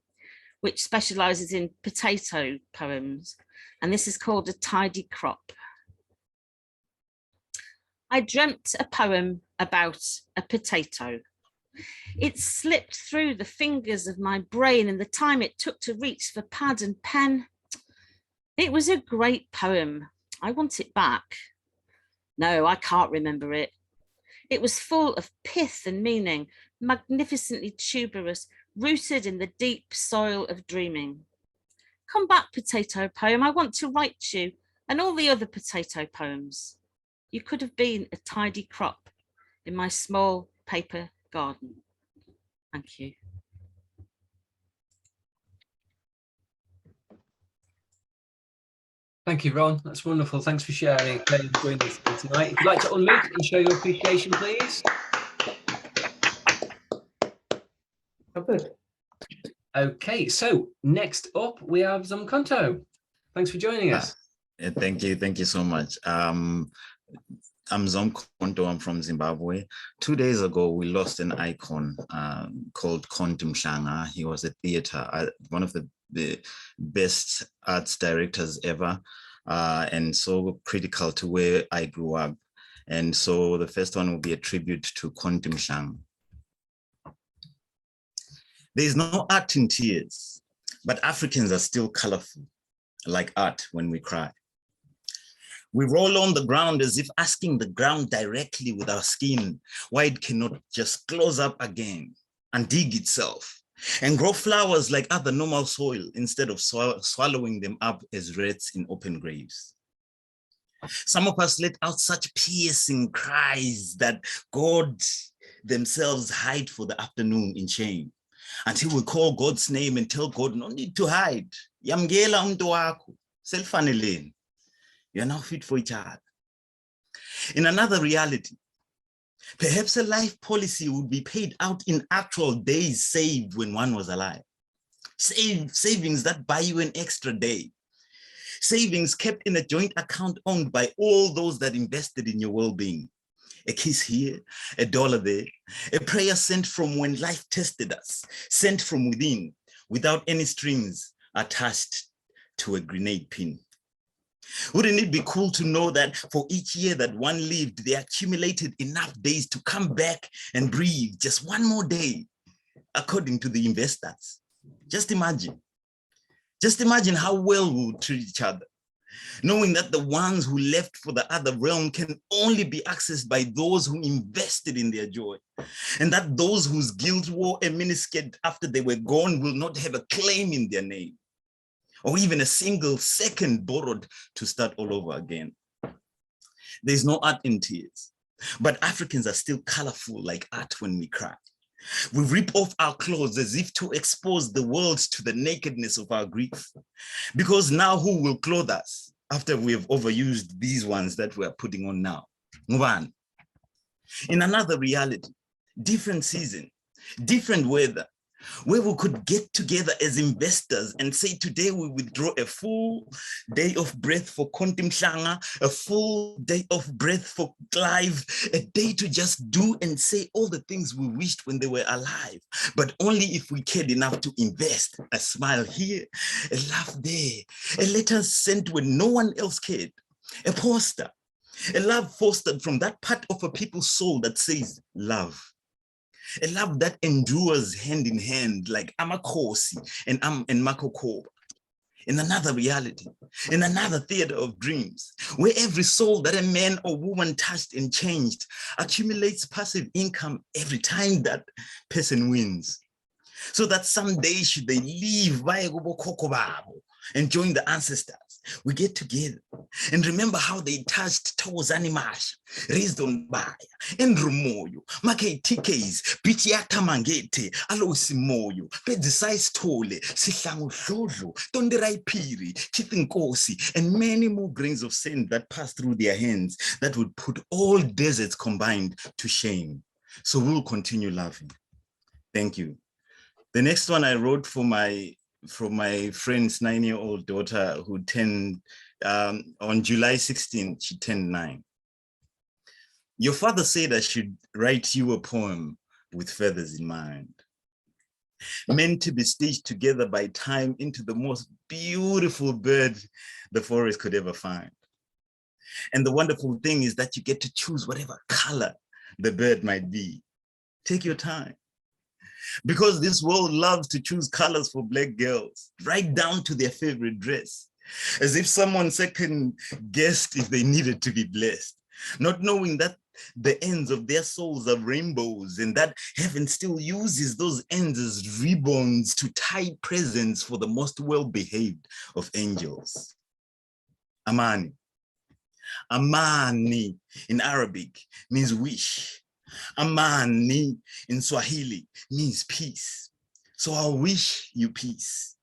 which specialises in potato poems. And this is called A Tidy Crop. I dreamt a poem about a potato. It slipped through the fingers of my brain in the time it took to reach for pad and pen. It was a great poem. I want it back. No, I can't remember it. It was full of pith and meaning, magnificently tuberous, rooted in the deep soil of dreaming. Come back, potato poem. I want to write you and all the other potato poems. You could have been a tidy crop in my small paper garden. Thank you. Thank you, Ron. That's wonderful. Thanks for sharing and joining us tonight. If you'd like to unmute and show your appreciation, please. Okay, so next up we have Zomkonto. Thanks for joining us. Thank you so much. I'm Zomkonto. I'm from Zimbabwe. 2 days ago, we lost an icon called Konti Mhlanga. He was a theater, one of the best arts directors ever, and so critical to where I grew up. And so the first one will be a tribute to Konti Mhlanga. There is no art in tears, but Africans are still colorful, like art when we cry. We roll on the ground as if asking the ground directly with our skin why it cannot just close up again and dig itself and grow flowers like other normal soil instead of swallowing them up as rats in open graves. Some of us let out such piercing cries that God themselves hide for the afternoon in shame, until we call God's name and tell God, no need to hide. Yamgela umntu wakho, selfaneleni. You're now fit for each other. In another reality, perhaps a life policy would be paid out in actual days saved when one was alive. Savings that buy you an extra day. Savings kept in a joint account owned by all those that invested in your well-being. A kiss here, $1 there, a prayer sent from when life tested us, sent from within, without any strings attached to a grenade pin. Wouldn't it be cool to know that for each year that one lived, they accumulated enough days to come back and breathe just one more day, according to the investors? Just imagine how well we would treat each other, knowing that the ones who left for the other realm can only be accessed by those who invested in their joy, and that those whose guilt wore a miniskirt after they were gone will not have a claim in their name, or even a single second borrowed to start all over again. There's no art in tears, but Africans are still colorful like art when we cry. We rip off our clothes as if to expose the world to the nakedness of our grief. Because now who will clothe us after we have overused these ones that we are putting on now? Ngubani? In another reality, different season, different weather, where we could get together as investors and say, today we withdraw a full day of breath for Konti Mhlanga, a full day of breath for Clive, a day to just do and say all the things we wished when they were alive, but only if we cared enough to invest. A smile here, a laugh there, a letter sent when no one else cared, a poster, a love fostered from that part of a people's soul that says love. A love that endures hand in hand like Amakhosi and Makokoba. In another reality, in another theater of dreams, where every soul that a man or woman touched and changed accumulates passive income every time that person wins. So that someday should they leave and join the ancestors, we get together and remember how they touched Tawazani Mash, raised on Baya, and Rumoyo, Make TKs, Pichiata Mangete, Alosi Moyo, Pedisais Tole, Sishangu Jojo, Tonderai Piri, Chitinkosi, and many more grains of sand that passed through their hands that would put all deserts combined to shame. So we'll continue laughing. Thank you. The next one I wrote for my friend's 9-year-old daughter who turned, on July 16th, she turned 9. Your father said I should write you a poem with feathers in mind, meant to be stitched together by time into the most beautiful bird the forest could ever find. And the wonderful thing is that you get to choose whatever color the bird might be. Take your time. Because this world loves to choose colors for Black girls, right down to their favorite dress, as if someone second guessed if they needed to be blessed, not knowing that the ends of their souls are rainbows and that heaven still uses those ends as ribbons to tie presents for the most well-behaved of angels. Amani. Amani in Arabic means wish. Amani in Swahili means peace. So I wish you peace.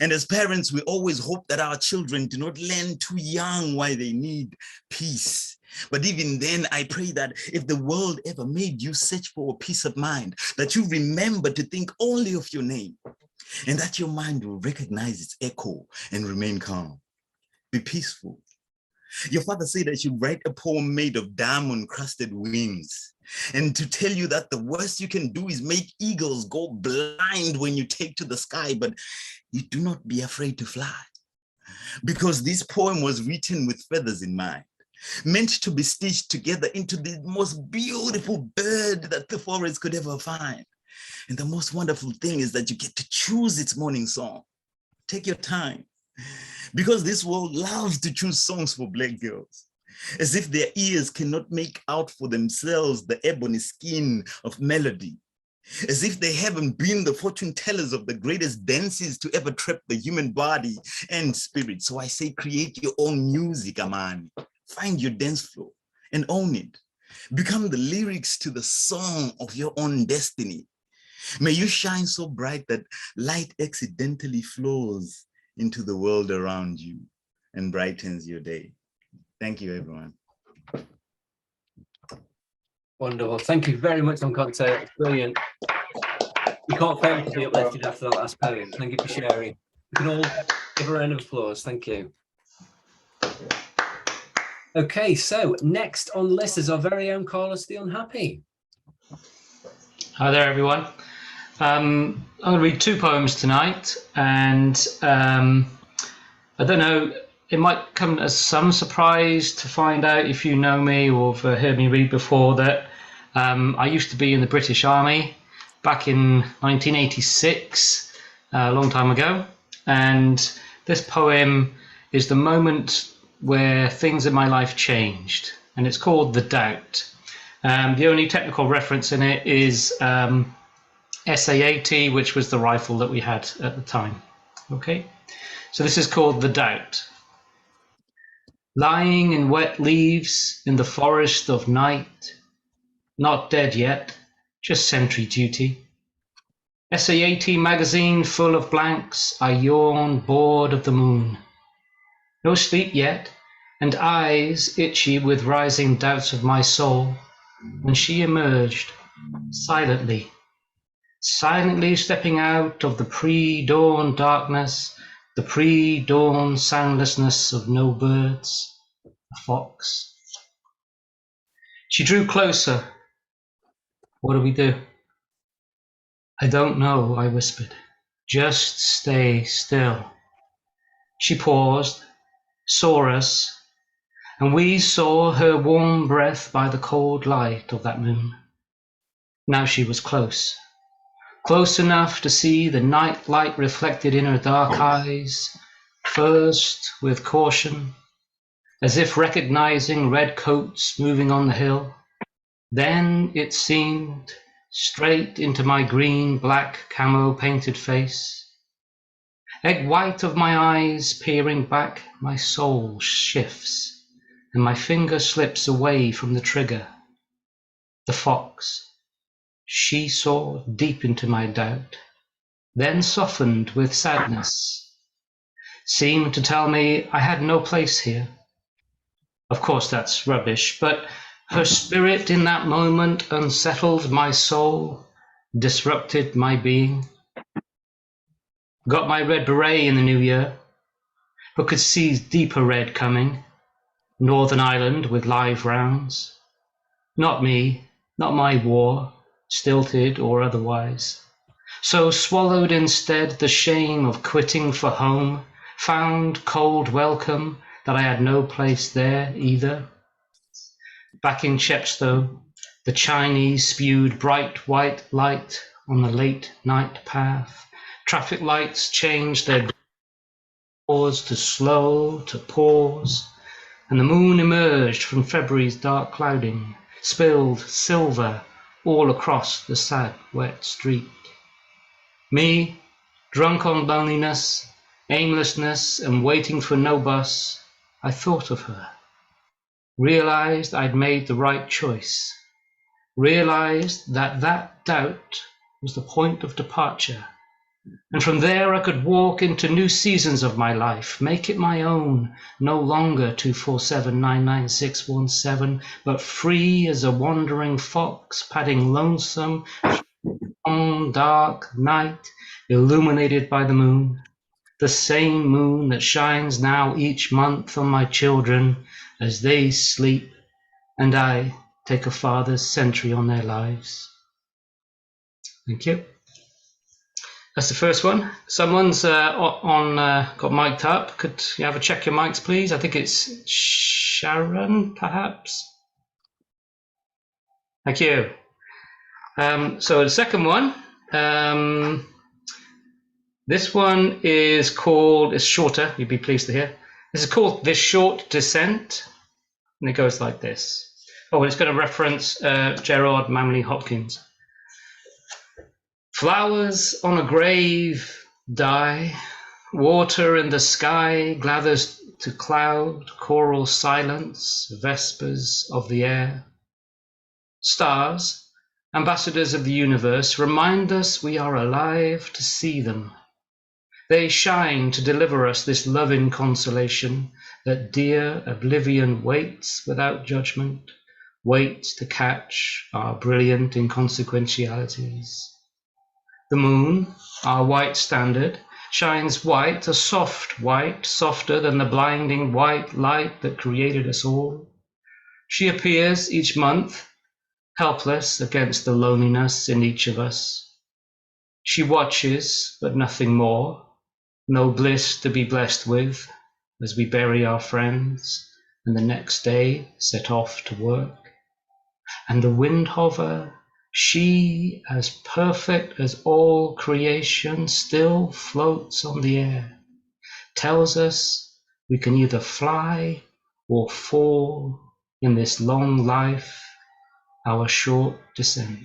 And as parents, we always hope that our children do not learn too young why they need peace. But even then, I pray that if the world ever made you search for a peace of mind, that you remember to think only of your name, and that your mind will recognize its echo and remain calm. Be peaceful. Your father said I should write a poem made of diamond-crusted wings, and to tell you that the worst you can do is make eagles go blind when you take to the sky, but you do not be afraid to fly. Because this poem was written with feathers in mind, meant to be stitched together into the most beautiful bird that the forest could ever find. And the most wonderful thing is that you get to choose its morning song. Take your time, because this world loves to choose songs for Black girls, as if their ears cannot make out for themselves the ebony skin of melody, as if they haven't been the fortune tellers of the greatest dances to ever trap the human body and spirit. So I say, create your own music, Amani. Find your dance floor and own it. Become the lyrics to the song of your own destiny. May you shine so bright that light accidentally flows into the world around you and brightens your day. Thank you, everyone. Wonderful. Thank you very much, Nkonto. It's brilliant. You can't fail to be uplifted after that last poem. Thank you for sharing. We can all give a round of applause. Thank you. Okay, so next on the list is our very own Carlos the Unhappy. Hi there, everyone. I'm going to read 2 poems tonight, and I don't know, it might come as some surprise to find out if you know me or have heard me read before that I used to be in the British Army back in 1986, a long time ago, and this poem is the moment where things in my life changed, and it's called The Doubt. The only technical reference in it is SA-80, which was the rifle that we had at the time. Okay, so this is called The Doubt. Lying in wet leaves in the forest of night, not dead yet, just sentry duty. SA-80 magazine full of blanks, I yawn bored of the moon. No sleep yet, and eyes itchy with rising doubts of my soul, when she emerged, silently stepping out of the pre-dawn darkness, the pre-dawn soundlessness of no birds, a fox. She drew closer. What do we do? I don't know, I whispered. Just stay still. She paused, saw us, and we saw her warm breath by the cold light of that moon. Now she was close. Close enough to see the night light reflected in her dark eyes, first with caution, as if recognizing red coats moving on the hill. Then it seemed straight into my green-black camo painted face. Egg white of my eyes peering back, my soul shifts, and my finger slips away from the trigger. The fox. She saw deep into my doubt, then softened with sadness, seemed to tell me I had no place here. Of course, that's rubbish, but her spirit in that moment unsettled my soul, disrupted my being. Got my red beret in the new year, but could see deeper red coming. Northern Ireland with live rounds. Not me, not my war, stilted or otherwise. So swallowed instead the shame of quitting for home, found cold welcome that I had no place there either. Back in Chepstow, the Chinese spewed bright white light on the late night path. Traffic lights changed their pause to slow to pause, and the moon emerged from February's dark clouding, spilled silver all across the sad, wet street. Me, drunk on loneliness, aimlessness, and waiting for no bus, I thought of her. Realized I'd made the right choice. Realized that that doubt was the point of departure. And from there I could walk into new seasons of my life, make it my own, no longer 247-99617, but free as a wandering fox, padding lonesome on dark night, illuminated by the moon, the same moon that shines now each month on my children as they sleep, and I take a father's century on their lives. Thank you. That's the first one. Someone's got mic'd up. Could you have a check your mics, please? I think it's Sharon, perhaps. Thank you. So the second one, this one is called, it's shorter, you'd be pleased to hear. This is called The Short Descent, and it goes like this. Oh, and it's going to reference Gerard Manley Hopkins. Flowers on a grave die, water in the sky gathers to cloud, choral silence, vespers of the air. Stars, ambassadors of the universe, remind us we are alive to see them. They shine to deliver us this loving consolation that dear oblivion waits without judgment, waits to catch our brilliant inconsequentialities. The moon, our white standard, shines white, a soft white, softer than the blinding white light that created us all. She appears each month, helpless against the loneliness in each of us. She watches, but nothing more. No bliss to be blessed with, as we bury our friends, and the next day set off to work. And the wind hover, she, as perfect as all creation, still floats on the air, tells us we can either fly or fall in this long life, our short descent.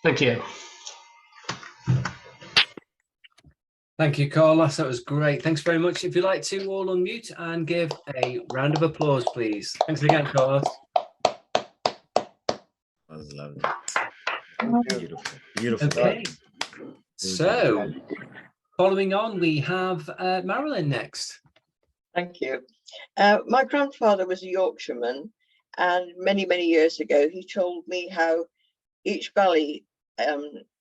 Thank you. Thank you, Carlos. That was great. Thanks very much. If you'd like to all unmute and give a round of applause, please. Thanks again, Carlos. That was lovely. Beautiful. Beautiful. Okay. So, following on, we have Marilyn next. Thank you. My grandfather was a Yorkshireman, and many, many years ago, he told me how each valley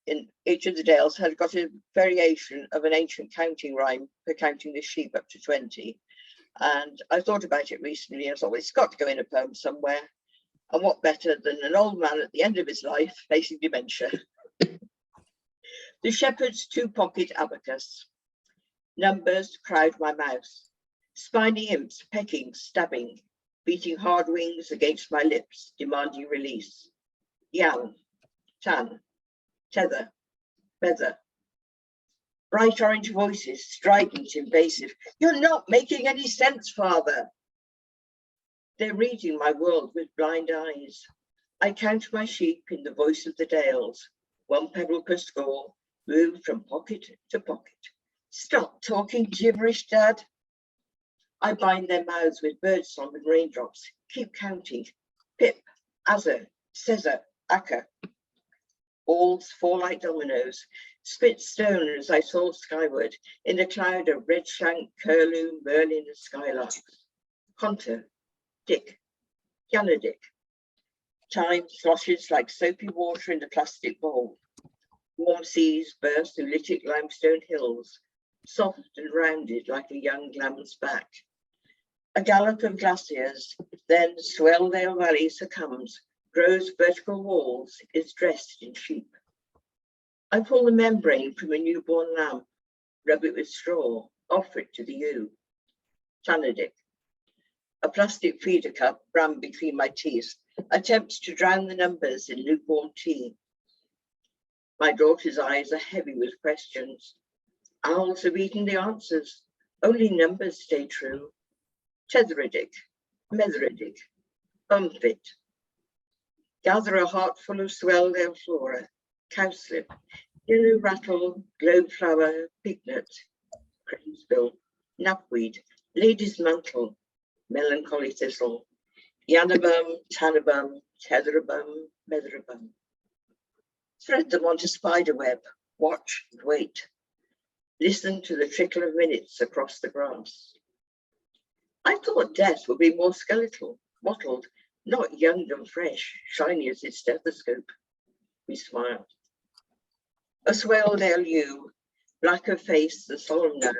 in each of the dales had got a variation of an ancient counting rhyme for counting the sheep up to 20. And I thought about it recently, and I thought, well, it's got to go in a poem somewhere. And what better than an old man at the end of his life facing dementia? The shepherd's two-pocket abacus. Numbers crowd my mouth. Spiny imps pecking, stabbing, beating hard wings against my lips, demanding release. Yan, tan, tether, feather. Bright orange voices, strident, invasive. You're not making any sense, Father. They're reading my world with blind eyes. I count my sheep in the voice of the dales, one pebble per score, moved from pocket to pocket. Stop talking gibberish, Dad. I bind their mouths with birdsong and raindrops. Keep counting. Pip, Azza, Cesar, Akka. Balls fall like dominoes. Spit stone as I soar skyward in a cloud of red shank, curlew, merlin, and skylarks. Hunter, Dick, Yanadick. Time sloshes like soapy water in the plastic bowl. Warm seas burst through lytic limestone hills, soft and rounded like a young lamb's back. A gallop of glaciers, then Swelldale Valley succumbs, grows vertical walls, is dressed in sheep. I pull the membrane from a newborn lamb, rub it with straw, offer it to the ewe. Tanadic. A plastic feeder cup rammed between my teeth, attempts to drown the numbers in lukewarm tea. My daughter's eyes are heavy with questions. Owls have eaten the answers. Only numbers stay true. Tetheridic, Metheridic, Bumfit. Gather a heart full of Swelldale flora, cowslip, yellow rattle, globeflower, pignut, cranesbill, knapweed, lady's mantle, melancholy thistle, yanabum, tanabum, tetherabum, metherabum. Thread them onto spider web, watch and wait. Listen to the trickle of minutes across the grass. I thought death would be more skeletal, mottled, not young and fresh, shiny as its stethoscope. We smiled. A Swelldale ewe, black of face, the solemn now,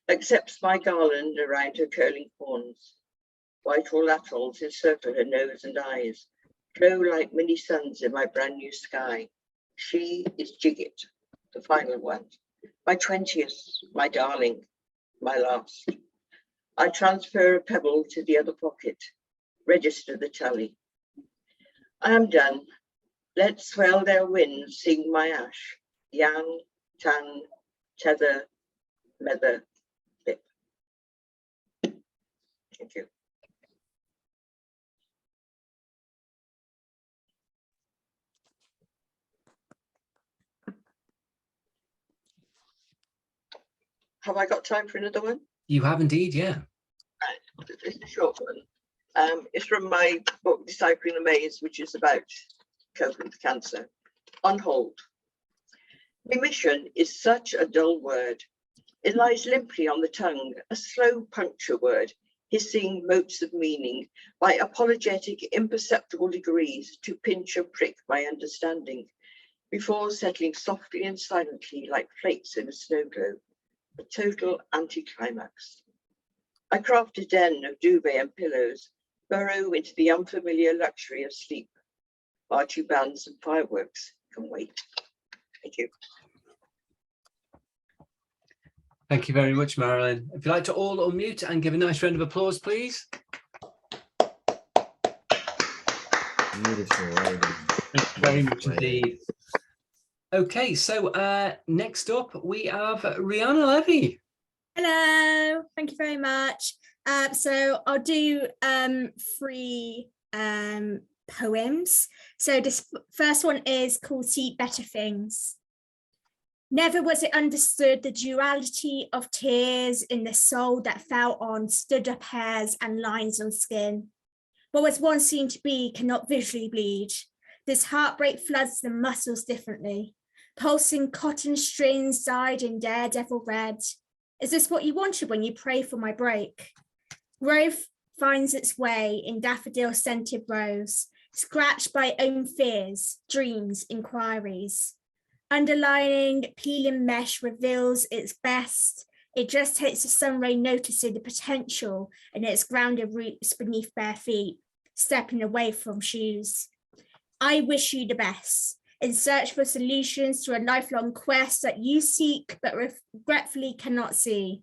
accepts my garland around her curling horns. White laterals encircle her nose and eyes, glow like mini suns in my brand new sky. She is Jigget, the final one, my 20th, my darling, my last. I transfer a pebble to the other pocket, register the tally. I am done. Let Swelldale wind sing my ash. Yan, tan, tether, mether, pip. Thank you. Have I got time for another one? You have indeed, yeah. Right. It's a short one. It's from my book, Deciphering the Maze, which is about coping with cancer. On hold. Remission is such a dull word. It lies limply on the tongue, a slow puncture word, hissing motes of meaning by apologetic, imperceptible degrees to pinch and prick my understanding, before settling softly and silently like flakes in a snow globe. A total anticlimax. I craft a den of duvet and pillows, burrow into the unfamiliar luxury of sleep. Marching bands and fireworks can wait. Thank you. Thank you very much, Marilyn. If you'd like to all unmute and give a nice round of applause, please. Beautiful writing. Thank you very much indeed. Okay, so next up we have Rihanna Levy. Hello, thank you very much. So I'll do 3 poems. So this first one is called See Better Things. Never was it understood the duality of tears in the soul that fell on stood up hairs and lines on skin. What was once seen to be cannot visually bleed. This heartbreak floods the muscles differently. Pulsing cotton strings dyed in daredevil red. Is this what you wanted when you pray for my break? Growth finds its way in daffodil-scented rose, scratched by own fears, dreams, inquiries. Underlining peeling mesh reveals its best. It just takes a sun ray noticing the potential in its grounded roots beneath bare feet, stepping away from shoes. I wish you the best, in search for solutions to a lifelong quest that you seek but regretfully cannot see.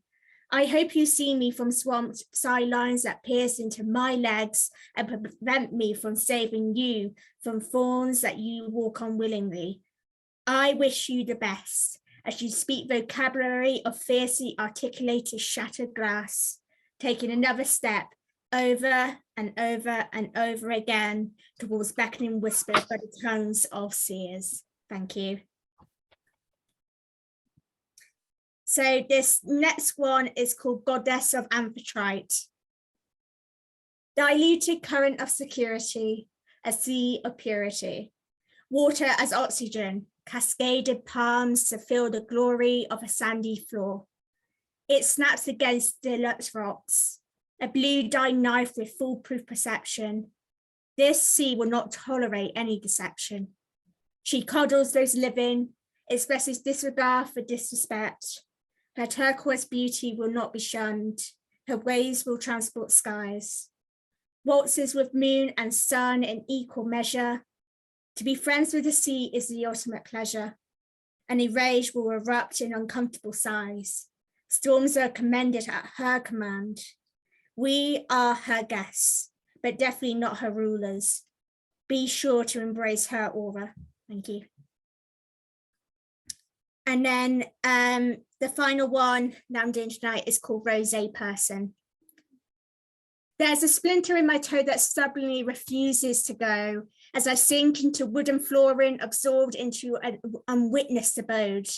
I hope you see me from swamped sidelines that pierce into my legs and prevent me from saving you from thorns that you walk on willingly. I wish you the best as you speak vocabulary of fiercely articulated shattered glass, taking another step over and over and over again towards beckoning whispers by the tongues of seers. Thank you. So this next one is called Goddess of Amphitrite. Diluted current of security, a sea of purity. Water as oxygen, cascaded palms to feel the glory of a sandy floor. It snaps against deluxe rocks, a blue dye knife with foolproof perception. This sea will not tolerate any deception. She coddles those living, expresses disregard for disrespect. Her turquoise beauty will not be shunned. Her waves will transport skies. Waltzes with moon and sun in equal measure. To be friends with the sea is the ultimate pleasure. Any rage will erupt in uncomfortable sighs. Storms are commended at her command. We are her guests, but definitely not her rulers. Be sure to embrace her aura. Thank you. And then the final one that I'm doing tonight is called Rosé Person. There's a splinter in my toe that stubbornly refuses to go as I sink into wooden flooring, absorbed into an unwitnessed abode.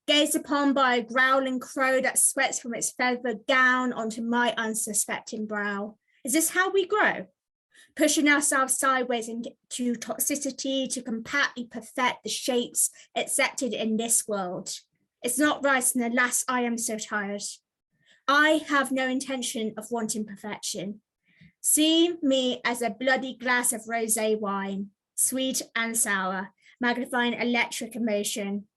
Gazed upon by a growling crow that sweats from its feathered gown onto my unsuspecting brow. Is this how we grow? Pushing ourselves sideways into toxicity to compactly perfect the shapes accepted in this world. It's not right, and alas, I am so tired. I have no intention of wanting perfection. See me as a bloody glass of rosé wine, sweet and sour, magnifying electric emotion.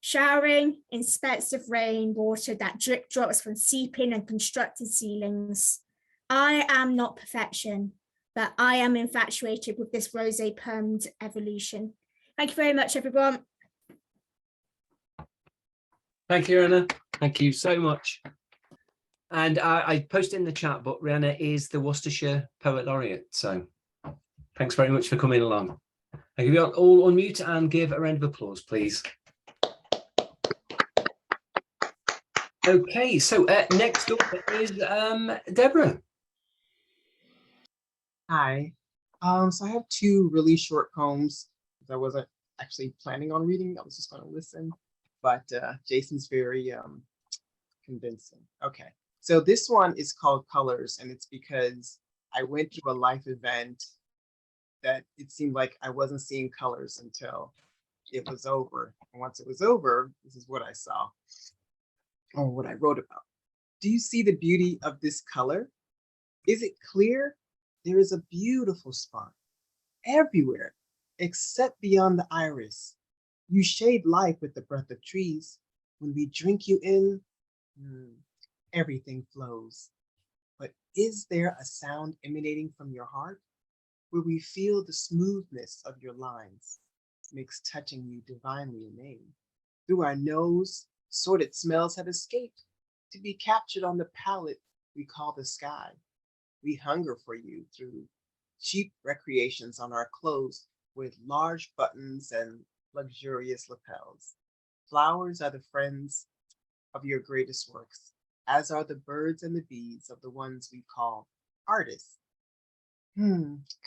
Showering in specks of rain water that drip drops from seeping and constructed ceilings. I am not perfection, but I am infatuated with this rosé permed evolution. Thank you very much, everyone. Thank you, Rihanna. Thank you so much. And I posted in the chat, but Rihanna is the Worcestershire Poet Laureate. So thanks very much for coming along. I'll give you all unmute and give a round of applause, please. Okay, so next up is Deborah. Hi. So I have 2 really short poems that I wasn't actually planning on reading. I was just going to listen, but Jason's very convincing. Okay, so this one is called Colors, and it's because I went through a life event that it seemed like I wasn't seeing colors until it was over. And once it was over, this is what I saw, or what I wrote about. Do you see the beauty of this color? Is it clear? There is a beautiful spot everywhere, except beyond the iris. You shade life with the breath of trees. When we drink you in, everything flows. But is there a sound emanating from your heart, where we feel the smoothness of your lines? makes touching you divinely inane. Through our nose, sordid smells have escaped to be captured on the palate we call the sky. We hunger for you through cheap recreations on our clothes with large buttons and luxurious lapels. Flowers are the friends of your greatest works, as are the birds and the bees of the ones we call artists.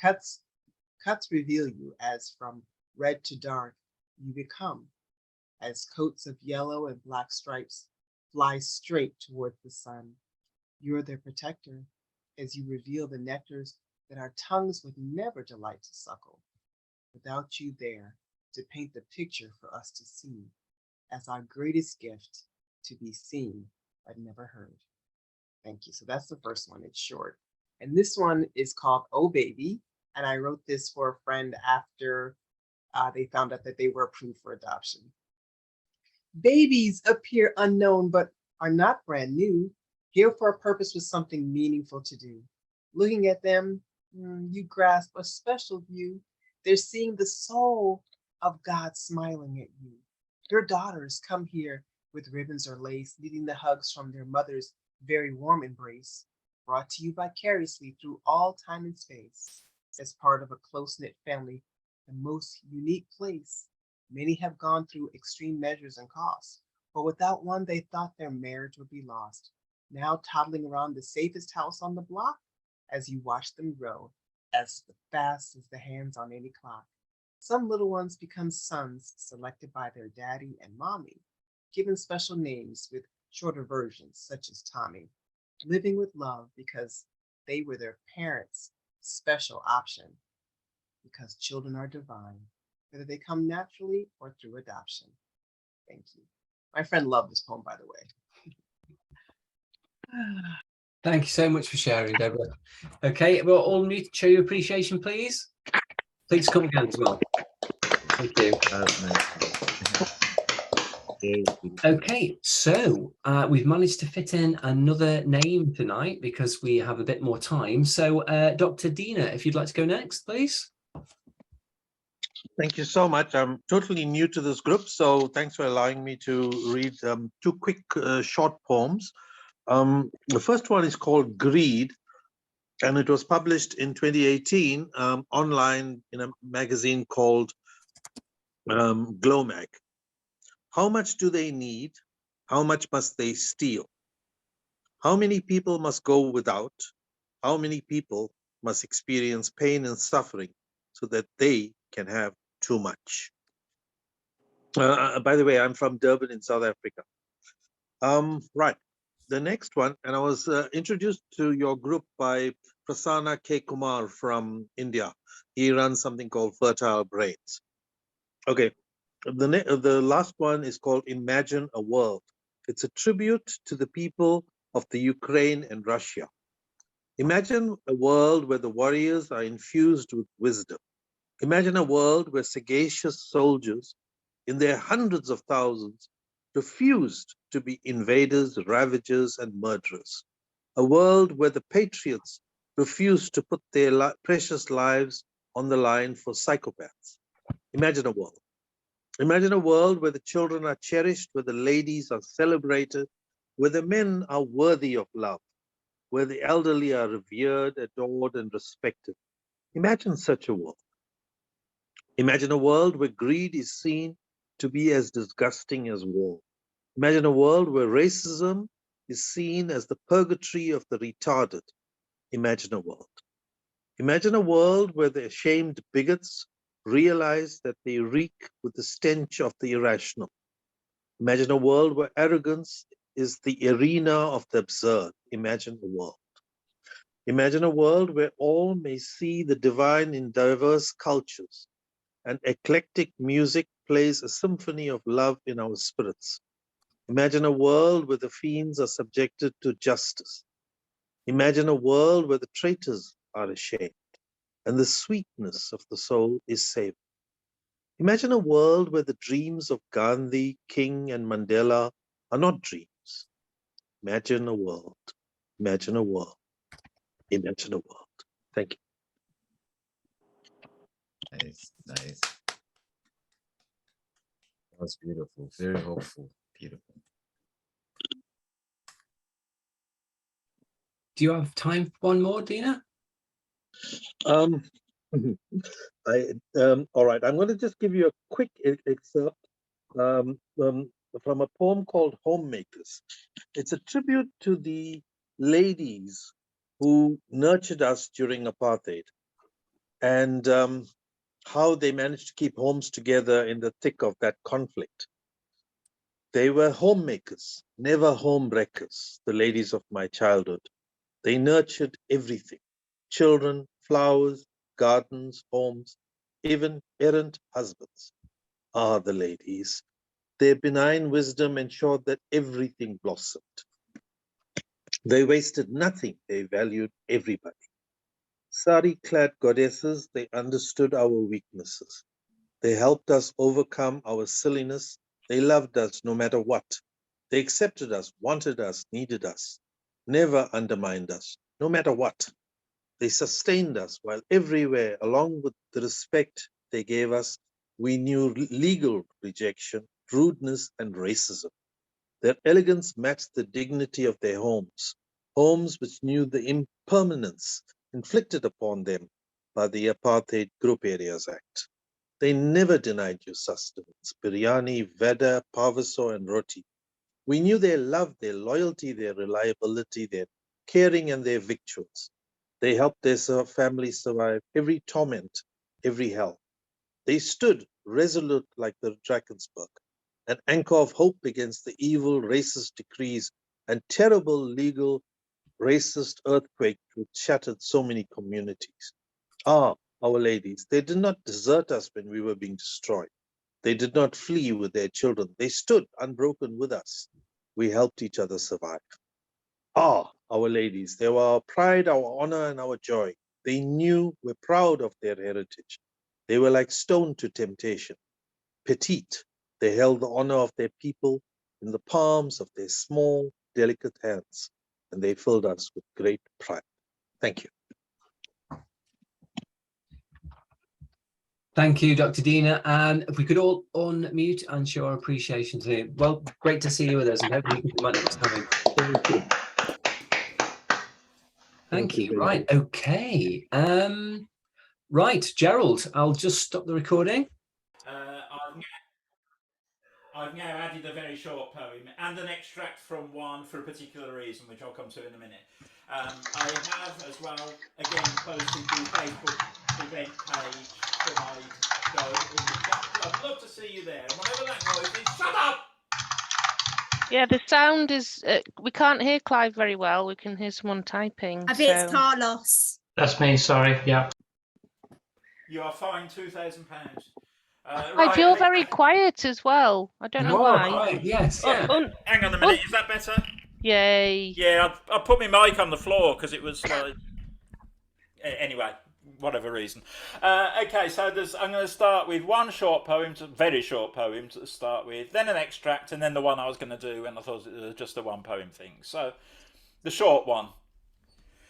Cuts reveal you as from red to dark you become, as coats of yellow and black stripes fly straight toward the sun. You're their protector as you reveal the nectars that our tongues would never delight to suckle. Without you there to paint the picture for us to see, as our greatest gift to be seen but never heard. Thank you. So that's the first one. It's short. And this one is called Oh Baby. And I wrote this for a friend after they found out that they were approved for adoption. Babies appear unknown, but are not brand new, here for a purpose with something meaningful to do. Looking at them, you grasp a special view. They're seeing the soul of God smiling at you. Your daughters come here with ribbons or lace, needing the hugs from their mother's very warm embrace, brought to you vicariously through all time and space. As part of a close-knit family, the most unique place. Many have gone through extreme measures and costs, for without one, they thought their marriage would be lost. Now toddling around the safest house on the block, as you watch them grow, as fast as the hands on any clock. Some little ones become sons selected by their daddy and mommy, given special names with shorter versions, such as Tommy, living with love because they were their parents' special option, because children are divine, whether they come naturally or through adoption. Thank you. My friend loved this poem, by the way. Thank you so much for sharing, Deborah. Okay, well, all need to show your appreciation, please. Please come again as well. Thank you. Okay, so we've managed to fit in another name tonight because we have a bit more time. So Dr. Dina, if you'd like to go next, please. Thank you so much. I'm totally new to this group, so thanks for allowing me to read two quick short poems. The first one is called Greed, and it was published in 2018 online in a magazine called Glomag. How much do they need? How much must they steal? How many people must go without? How many people must experience pain and suffering so that they can have too much? By the way, I'm from Durban in South Africa. Right, the next one, and I was introduced to your group by Prasanna K. Kumar from India. He runs something called Fertile Brains. Okay, the last one is called Imagine a World. It's a tribute to the people of the Ukraine and Russia. Imagine a world where the warriors are infused with wisdom. Imagine a world where sagacious soldiers, in their hundreds of thousands, refused to be invaders, ravagers, and murderers. A world where the patriots refused to put their precious lives on the line for psychopaths. Imagine a world. Imagine a world where the children are cherished, where the ladies are celebrated, where the men are worthy of love, where the elderly are revered, adored, and respected. Imagine such a world. Imagine a world where greed is seen to be as disgusting as war. Imagine a world where racism is seen as the purgatory of the retarded. Imagine a world. Imagine a world where the ashamed bigots realize that they reek with the stench of the irrational. Imagine a world where arrogance is the arena of the absurd. Imagine a world. Imagine a world where all may see the divine in diverse cultures, and eclectic music plays a symphony of love in our spirits. Imagine a world where the fiends are subjected to justice. Imagine a world where the traitors are ashamed and the sweetness of the soul is saved. Imagine a world where the dreams of Gandhi, King, and Mandela are not dreams. Imagine a world. Imagine a world. Imagine a world. Thank you. Nice, nice. That's beautiful, very hopeful, beautiful. Do you have time for one more, Dina? All right, I'm going to just give you a quick excerpt from a poem called Homemakers. It's a tribute to the ladies who nurtured us during apartheid and how they managed to keep homes together in the thick of that conflict. They were homemakers, never home wreckers, the ladies of my childhood. They nurtured everything, children, flowers, gardens, homes, even errant husbands. Ah, the ladies. Their benign wisdom ensured that everything blossomed. They wasted nothing, they valued everybody. Sari-clad goddesses, they understood our weaknesses. They helped us overcome our silliness. They loved us no matter what. They accepted us, wanted us, needed us, never undermined us, no matter what. They sustained us while everywhere, along with the respect they gave us, we knew legal rejection, rudeness, and racism. Their elegance matched the dignity of their homes, homes which knew the impermanence inflicted upon them by the Apartheid Group Areas Act. They never denied you sustenance, biryani, vada, pavaso, and roti. We knew their love, their loyalty, their reliability, their caring, and their victuals. They helped their families survive every torment, every hell. They stood resolute like the Drakensberg, an anchor of hope against the evil racist decrees and terrible legal racist earthquake which shattered so many communities. Ah, our ladies, they did not desert us when we were being destroyed. They did not flee with their children. They stood unbroken with us. We helped each other survive. Ah, our ladies, they were our pride, our honor, and our joy. They knew we're proud of their heritage. They were like stone to temptation. Petite, they held the honor of their people in the palms of their small, delicate hands, and they filled us with great pride. Thank you. Thank you, Dr. Dina. And if we could all unmute and show our appreciation to you. Well, great to see you with us, and hopefully you can come back next time. Thank you. Thank you. Right. Okay. Right, Gerald, I'll just stop the recording. I've now added a very short poem and an extract from one for a particular reason, which I'll come to in a minute. I have as well, again, posted the Facebook event page for my go in the chat. I'd love to see you there. And whatever that noise is, shut up! Yeah, the sound is, we can't hear Clive very well. We can hear someone typing. I bet it's Carlos. That's me, sorry, yeah. You are fined £2,000. Clive, you're very quiet as well. I don't know why. Quiet, yes. Yeah. Hang on a minute, is that better? Yay. Yeah, I put my mic on the floor because it was like... Anyway, whatever reason. Okay, so I'm going to start with one short poem, very short poem to start with, then an extract, and then the one I was going to do, and I thought it was just a one poem thing. So, the short one.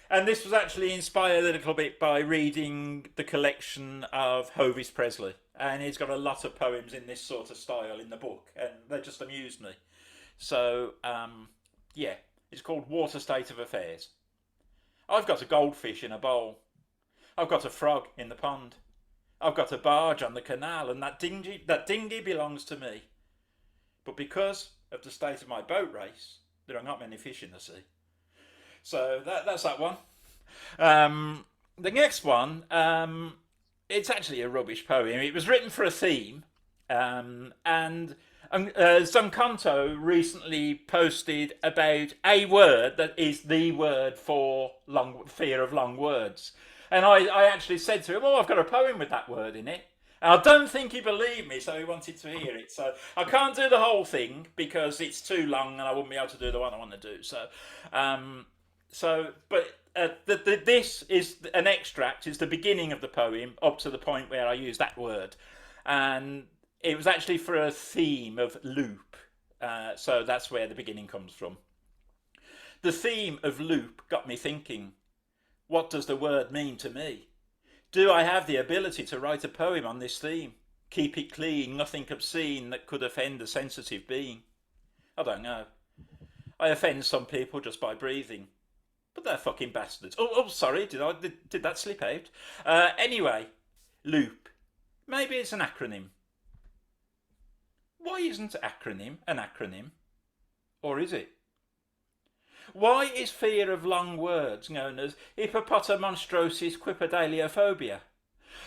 And this was actually inspired a little bit by reading the collection of Hovis Presley. And he's got a lot of poems in this sort of style in the book, and they just amused me. So, yeah, it's called Water State of Affairs. I've got a goldfish in a bowl. I've got a frog in the pond. I've got a barge on the canal, and that dinghy belongs to me. But because of the state of my boat race, there are not many fish in the sea. So that's that one. The next one, it's actually a rubbish poem. It was written for a theme, and Zancanto recently posted about a word that is the word for fear of long words. And I actually said to him, oh, I've got a poem with that word in it. And I don't think he believed me, so he wanted to hear it. So I can't do the whole thing because it's too long and I wouldn't be able to do the one I want to do. This is an extract, is the beginning of the poem up to the point where I use that word. And it was actually for a theme of loop. So that's where the beginning comes from. The theme of loop got me thinking, what does the word mean to me? Do I have the ability to write a poem on this theme? Keep it clean, nothing obscene that could offend a sensitive being. I don't know. I offend some people just by breathing. But they're fucking bastards. Oh, sorry, did that slip out? Anyway, loop. Maybe it's an acronym. Why isn't acronym an acronym? Or is it? Why is fear of long words known as hippopotamonstrosis quipedaliophobia?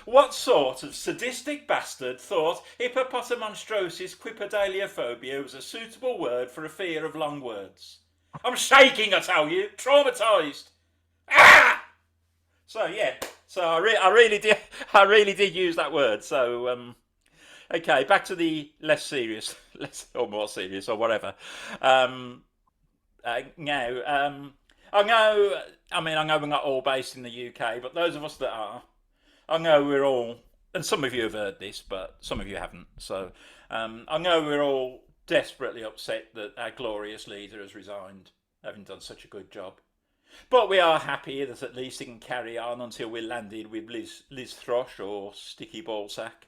What sort of sadistic bastard thought hippopotamonstrosis quipedaliophobia was a suitable word for a fear of long words? I'm shaking, I tell you, traumatised. Ah! So yeah, so I really did use that word. So okay, back to the less serious, or more serious, or whatever. Now, I know we're not all based in the UK, but those of us that are, I know we're all, and some of you have heard this, but some of you haven't. So I know we're all desperately upset that our glorious leader has resigned, having done such a good job. But we are happy that at least he can carry on until we're landed with Liz Thrush or Sticky Ballsack.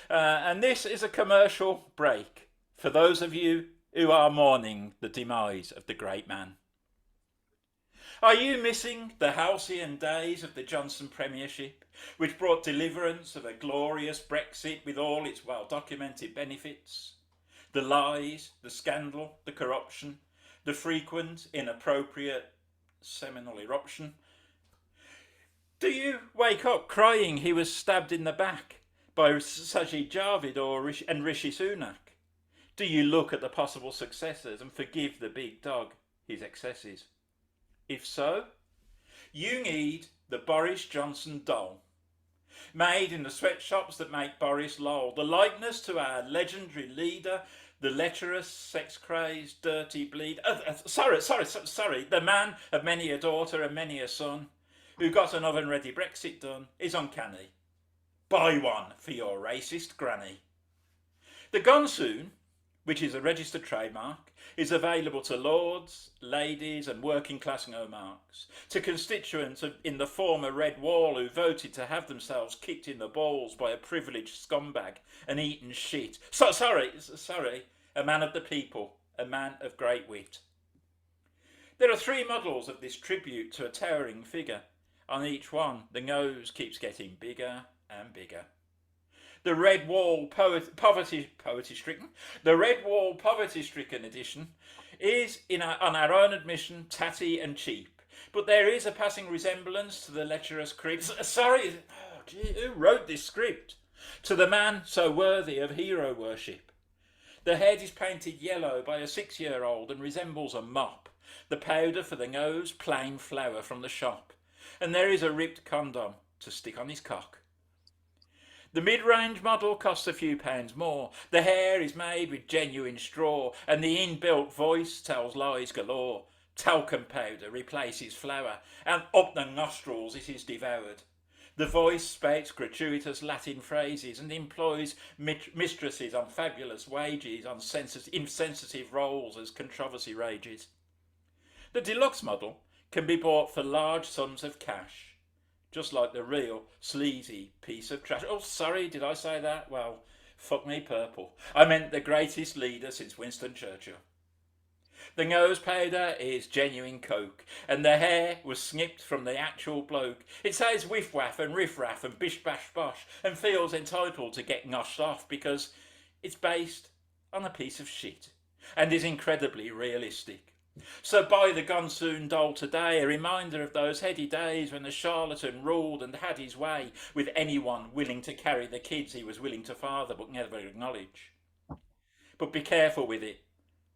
And this is a commercial break for those of you who are mourning the demise of the great man. Are you missing the halcyon days of the Johnson Premiership, which brought deliverance of a glorious Brexit with all its well-documented benefits? The lies, the scandal, the corruption, the frequent, inappropriate seminal eruption. Do you wake up crying he was stabbed in the back by Sajid Javid and Rishi Sunak? Do you look at the possible successors and forgive the big dog his excesses? If so, you need the Boris Johnson doll, made in the sweatshops that make Boris lol, the likeness to our legendary leader, the lecherous, sex-crazed, dirty bleed. Sorry, the man of many a daughter and many a son, who got an oven-ready Brexit done, is uncanny. Buy one for your racist granny. The Gonsoon, which is a registered trademark, is available to lords, ladies and working class no-marks, to constituents in the former Red Wall who voted to have themselves kicked in the balls by a privileged scumbag and eaten shit. Sorry, a man of the people, a man of great wit. There are 3 models of this tribute to a towering figure. On each one, the nose keeps getting bigger and bigger. The Red Wall poverty-stricken edition is, on our own admission, tatty and cheap, but there is a passing resemblance to the lecherous creep. Who wrote this script? To the man so worthy of hero worship. The head is painted yellow by a 6-year-old and resembles a mop. The powder for the nose, plain flour from the shop, and there is a ripped condom to stick on his cock. The mid-range model costs a few pounds more. The hair is made with genuine straw, and the inbuilt voice tells lies galore. Talcum powder replaces flour, and up the nostrils it is devoured. The voice spouts gratuitous Latin phrases and employs mistresses on fabulous wages on insensitive roles as controversy rages. The deluxe model can be bought for large sums of cash, just like the real sleazy piece of trash. Oh, sorry, did I say that? Well, fuck me purple. I meant the greatest leader since Winston Churchill. The nose powder is genuine coke, and the hair was snipped from the actual bloke. It says whiff-waff and riff-raff and bish-bash-bosh and feels entitled to get noshed off because it's based on a piece of shit and is incredibly realistic. So buy the Gonsoon doll today, a reminder of those heady days when the charlatan ruled and had his way with anyone willing to carry the kids he was willing to father but never acknowledge. But be careful with it,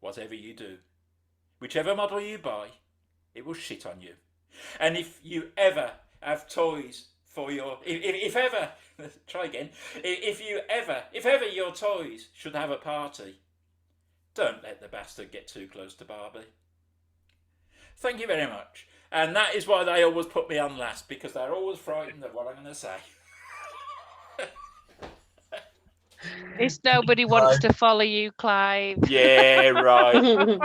whatever you do. Whichever model you buy, it will shit on you. And if you ever have toys for your... If ever your toys should have a party, don't let the bastard get too close to Barbie. Thank you very much. And that is why they always put me on last, because they're always frightened of what I'm going to say. If nobody wants to follow you, Clive. Yeah, right.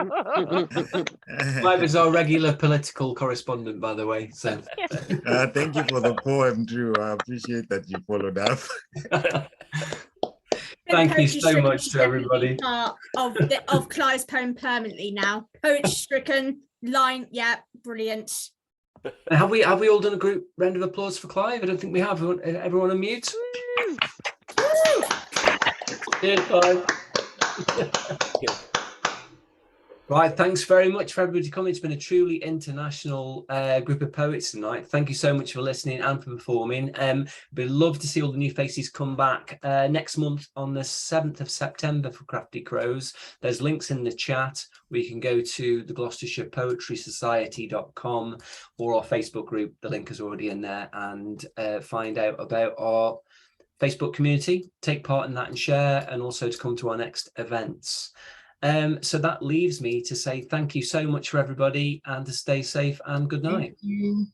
Clive is our regular political correspondent, by the way. So Thank you for the poem, Drew. I appreciate that you followed up. Thank you Poetry so Stricken much should to definitely be everybody. part of Clive's poem permanently now. Poetry Stricken line, yeah, brilliant. And have we all done a group round of applause for Clive? I don't think we have. Everyone on mute. Cheers, Clive. Right, thanks very much for everybody coming. It's been a truly international group of poets tonight. Thank you so much for listening and for performing. We'd love to see all the new faces come back next month on the 7th of September for Crafty Crows. There's links in the chat. We can go to the Gloucestershire Poetry Society.com or our Facebook group. The link is already in there, and find out about our Facebook community, take part in that and share, and also to come to our next events. So that leaves me to say thank you so much for everybody, and to stay safe and good night. Thank you.